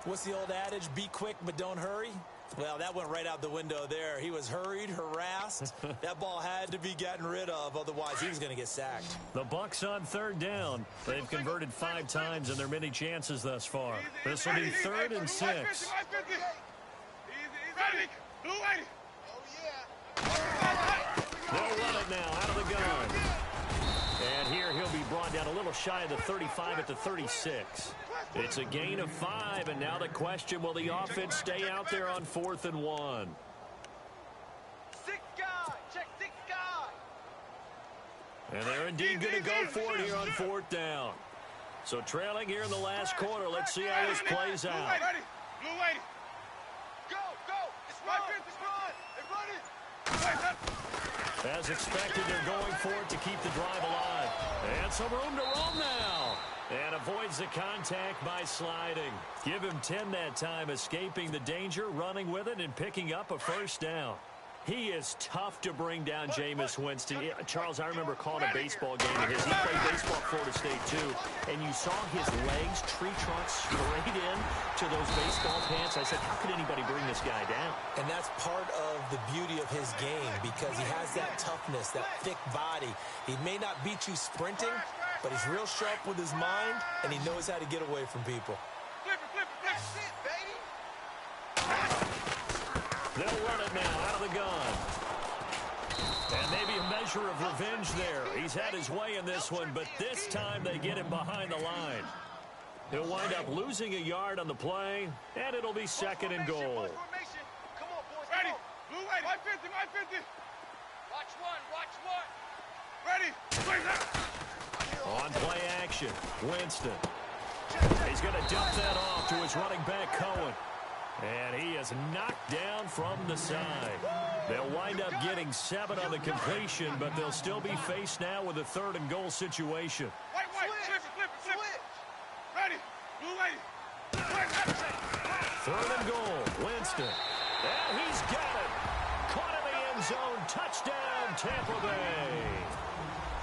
What's the old adage? Be quick, but don't hurry. Well, that went right out the window there. He was hurried, harassed. That ball had to be gotten rid of, otherwise he was going to get sacked. The Bucs on third down. They've converted 5 times in their many chances thus far. This will be 3rd and 6. They'll run it now out of the gun. And here he'll be brought down a little shy of the 35 at the 36. It's a gain of 5, and now the question, will the offense stay out there on 4th and 1? 6 guy. Check 6 guy. And they're indeed going to go for it here on 4th down. So trailing here in the last quarter. Let's see how this plays out. Blue lady. Go, go. It's run. It's run. They run it. As expected, they're going for it to keep the drive alive. And some room to roam now. And avoids the contact by sliding. Give him 10 that time, escaping the danger, running with it, and picking up a first down. He is tough to bring down, Jameis Winston. Charles, I remember calling a baseball game of his. He played baseball at Florida State, too. And you saw his legs, tree trunks, straight in to those baseball pants. I said, how could anybody bring this guy down? And that's part of the beauty of his game, because he has that toughness, that thick body. He may not beat you sprinting, but he's real sharp with his mind, and he knows how to get away from people. Flip it. That's it, baby. They'll run it now out of the gun. And maybe a measure of revenge there. He's had his way in this one, but this time they get him behind the line. He'll wind up losing a yard on the play, and it'll be 2nd and goal. Come on, boys. Ready. Blue lady. 550, 550. Watch one. Ready. On play action, Winston. He's going to dump that off to his running back, Cohen. And he is knocked down from the side. They'll wind up getting 7 on the completion, but they'll still be faced now with a 3rd and goal situation. White. Flip it. Ready. Blue lady. 3rd and goal, Winston. And he's got it. Caught in the end zone. Touchdown, Tampa Bay.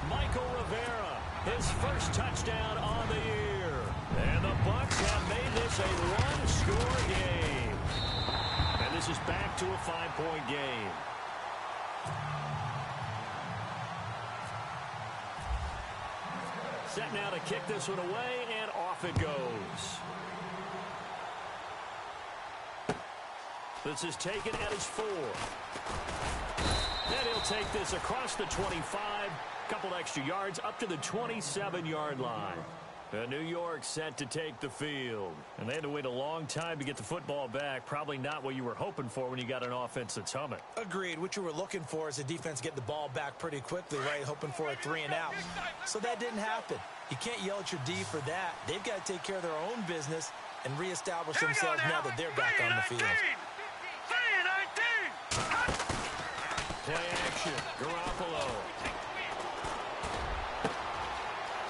Michael Rivera, his first touchdown on the year. And the Bucs have made this a 1-score game. And this is back to a 5-point game. Set now to kick this one away, and off it goes. This is taken at his 4. And he'll take this across the 25. Couple extra yards up to the 27-yard line. New York set to take the field. And they had to wait a long time to get the football back. Probably not what you were hoping for when you got an offense that's humming. Agreed. What you were looking for is the defense get the ball back pretty quickly, right? Hoping for a 3 and out. So that didn't happen. You can't yell at your D for that. They've got to take care of their own business and reestablish themselves now that they're back on the field. Play action. Garoppolo.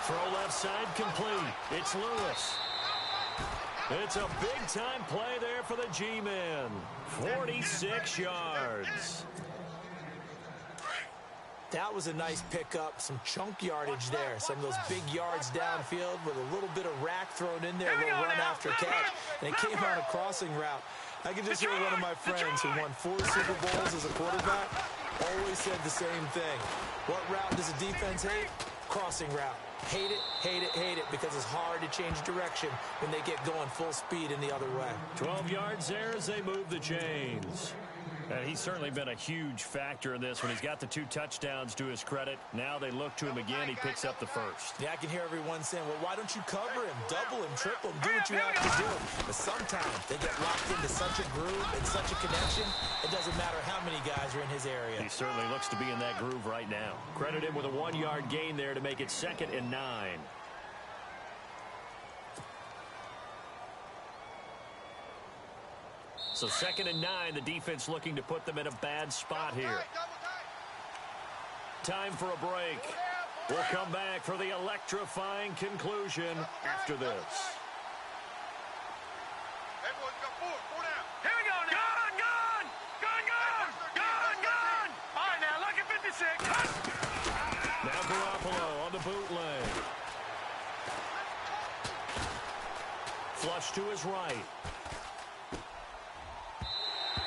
Throw left side complete. It's Lewis. It's a big-time play there for the G-men. 46 yards. That was a nice pickup, some chunk yardage there. Some of those big yards downfield with a little bit of rack thrown in there, a little run after catch. And it came on a crossing route. I can just hear one of my friends who won 4 Super Bowls as a quarterback always said the same thing. What route does a defense hate? Crossing route. Hate it, because it's hard to change direction when they get going full speed in the other way. 12 yards there as they move the chains. And he's certainly been a huge factor in this when he's got the 2 touchdowns to his credit. Now they look to him again. He picks up the first. Yeah, I can hear everyone saying, well, why don't you cover him, double him, triple him, do what you have to do. But sometimes they get locked into such a groove and such a connection, it doesn't matter how many guys are in his area. He certainly looks to be in that groove right now. Credit him with a 1-yard gain there to make it 2nd and 9. So 2nd and 9, the defense looking to put them in a bad spot here. Time for a break. We'll come back for the electrifying conclusion after this. Here we go now. Gun! All right, now, lucky 56. Now Garoppolo on the bootleg. Flush to his right.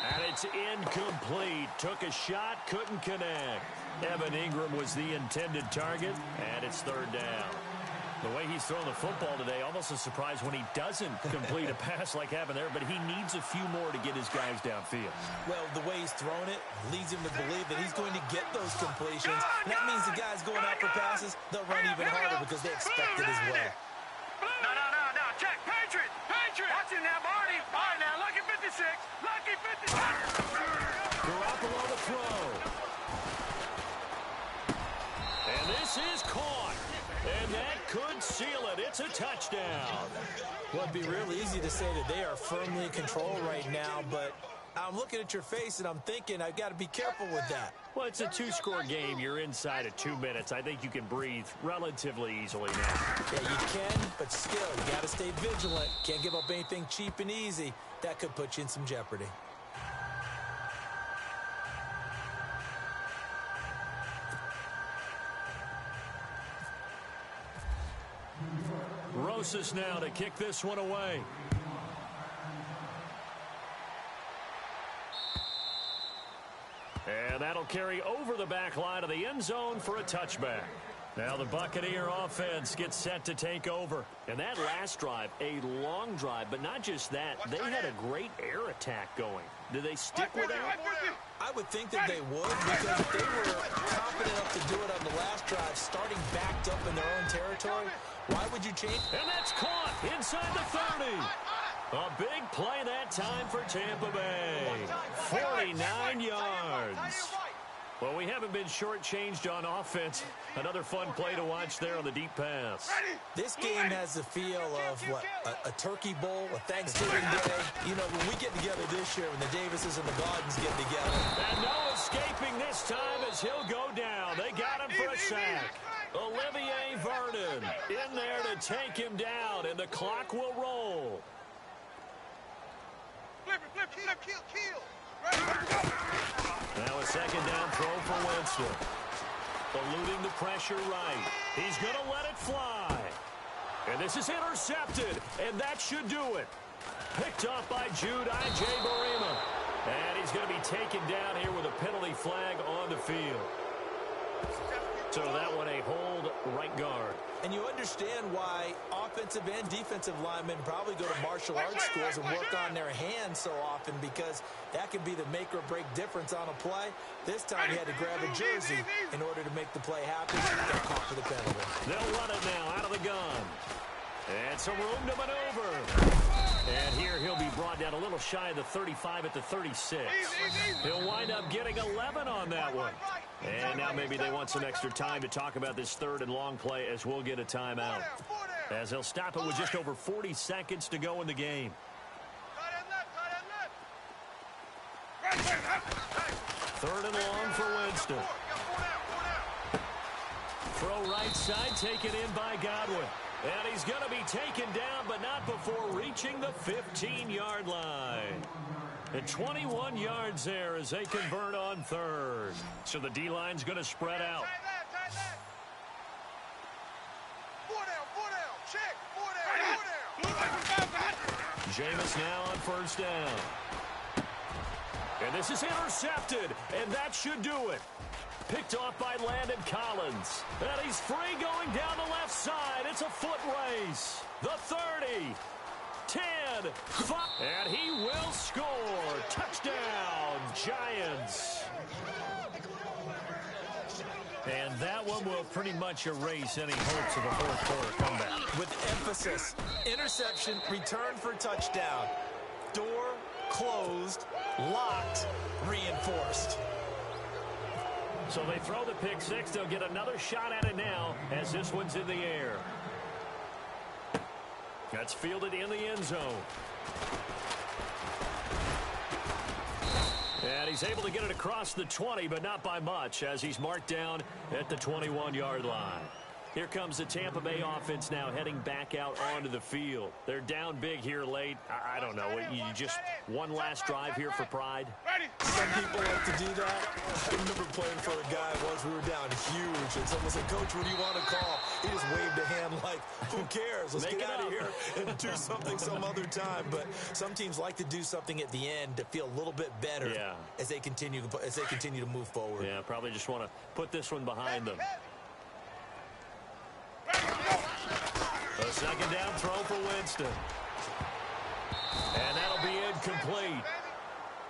And it's incomplete. Took a shot, couldn't connect. Evan Ingram was the intended target, and it's 3rd down. The way he's thrown the football today, almost a surprise when he doesn't complete a pass like happened there, but he needs a few more to get his guys downfield. Well, the way he's thrown it leads him to believe that he's going to get those completions. And that means the guys going out for passes, they'll run even harder because they expect it as well. No. Check. Patriot. Watch it now, Marty. All right, now, lucky 56. Lucky 56. Garoppolo to throw. And this is caught. And that could seal it. It's a touchdown. Well, it'd be real easy to say that they are firmly in control right now, but I'm looking at your face and I'm thinking I've got to be careful with that. Well, it's a 2-score game. You're inside of 2 minutes. I think you can breathe relatively easily now. Yeah, you can, but still, you got to stay vigilant. Can't give up anything cheap and easy. That could put you in some jeopardy. Rosas now to kick this one away. And that'll carry over the back line of the end zone for a touchback. Now the Buccaneer offense gets set to take over. And that last drive, a long drive, but not just that. They had a great air attack going. Did they stick with that? I would think that they would, because if they were confident enough to do it on the last drive, starting backed up in their own territory, why would you change? And that's caught inside the 30. A big play that time for Tampa Bay. 49 yards. Well, we haven't been shortchanged on offense. Another fun play to watch there on the deep pass. This game has the feel of, what, a turkey bowl, a Thanksgiving day. You know, when we get together this year, when the Davises and the Gardens get together. And no escaping this time as he'll go down. They got him for a sack. Olivier Vernon in there to take him down, and the clock will roll. Kill. Now a 2nd down throw for Winston. Eluding the pressure right. He's going to let it fly. And this is intercepted, and that should do it. Picked off by Jude I.J. Barima. And he's going to be taken down here with a penalty flag on the field. So that one a hold right guard. And you understand why offensive and defensive linemen probably go to martial arts schools and work on their hands so often, because that can be the make or break difference on a play. This time he had to grab a jersey in order to make the play happen. Got caught for the penalty. They'll run it now out of the gun. And some room to maneuver. And here he'll be brought down a little shy of the 35 at the 36. He'll wind up getting 11 on that one. And now maybe they want some extra time to talk about this 3rd and long play, as we'll get a timeout. As they'll stop it with just over 40 seconds to go in the game. 3rd and long for Winston. Throw right side, taken in by Godwin. And he's going to be taken down, but not before reaching the 15-yard line. And 21 yards there as they convert on 3rd. So the D-line's going to spread out. Jameis now on 1st down. And this is intercepted, and that should do it. Picked off by Landon Collins. And he's free going down the left side. It's a foot race. The 30, 10, 5, and he will score. Touchdown, Giants. And that one will pretty much erase any hopes of a 4th quarter comeback. With emphasis, interception, return for touchdown. Door closed, locked, reinforced. So they throw the pick 6. They'll get another shot at it now as this one's in the air. That's fielded in the end zone. And he's able to get it across the 20, but not by much, as he's marked down at the 21-yard line. Here comes the Tampa Bay offense now heading back out onto the field. They're down big here late. I don't know. You just one last drive here for pride. Some people like to do that. I remember playing for a guy once. We were down huge, and someone said, "Coach, what do you want to call?" He just waved a hand like, "Who cares? Let's get out of here and do something some other time." But some teams like to do something at the end to feel a little bit better as they continue to move forward. Yeah, probably just want to put this one behind them. A second down throw for Winston. And that'll be incomplete.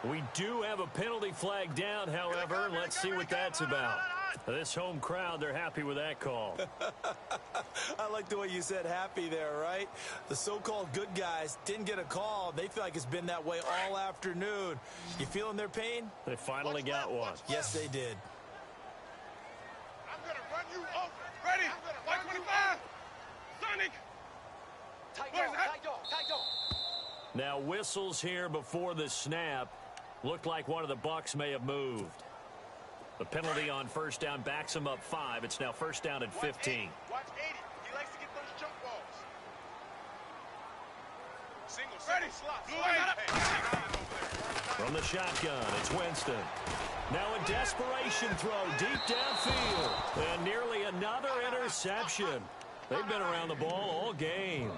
We do have a penalty flag down, however. Let's see what that's about. This home crowd, they're happy with that call. I like the way you said happy there, right? The so-called good guys didn't get a call. They feel like it's been that way all afternoon. You feeling their pain? They finally got one. Yes, they did. I'm going to run you over. Ready? 125. Sonic. Tight dog. Now whistles here before the snap. Looked like one of the Bucs may have moved. The penalty on first down backs him up 5. It's now first down at 15. Watch 80. He likes to get those jump balls. Single slot. From the shotgun, it's Winston. Now a desperation throw deep downfield. And nearly another interception. They've been around the ball all game.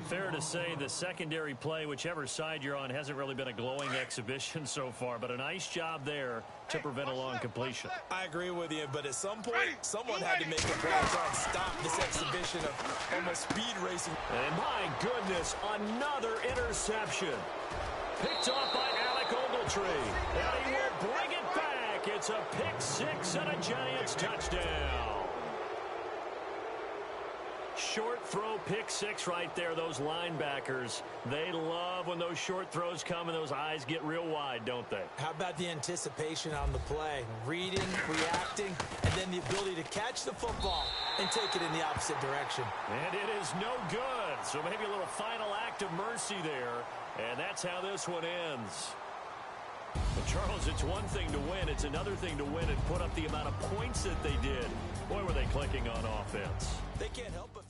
Fair to say the secondary play, whichever side you're on, hasn't really been a glowing exhibition so far, but a nice job there to prevent a long completion. I agree with you, but at some point, someone had to make a play to try and stop this exhibition of almost speed racing. And my goodness, another interception. Picked off by Alec Ogletree. And he will bring it back. It's a pick 6 and a Giants touchdown. Short throw, pick 6 right there. Those linebackers, they love when those short throws come and those eyes get real wide, don't they? How about the anticipation on the play? Reading, reacting, and then the ability to catch the football and take it in the opposite direction. And it is no good. So maybe a little final act of mercy there. And that's how this one ends. But Charles, it's one thing to win. It's another thing to win and put up the amount of points that they did. Boy, were they clicking on offense. They can't help but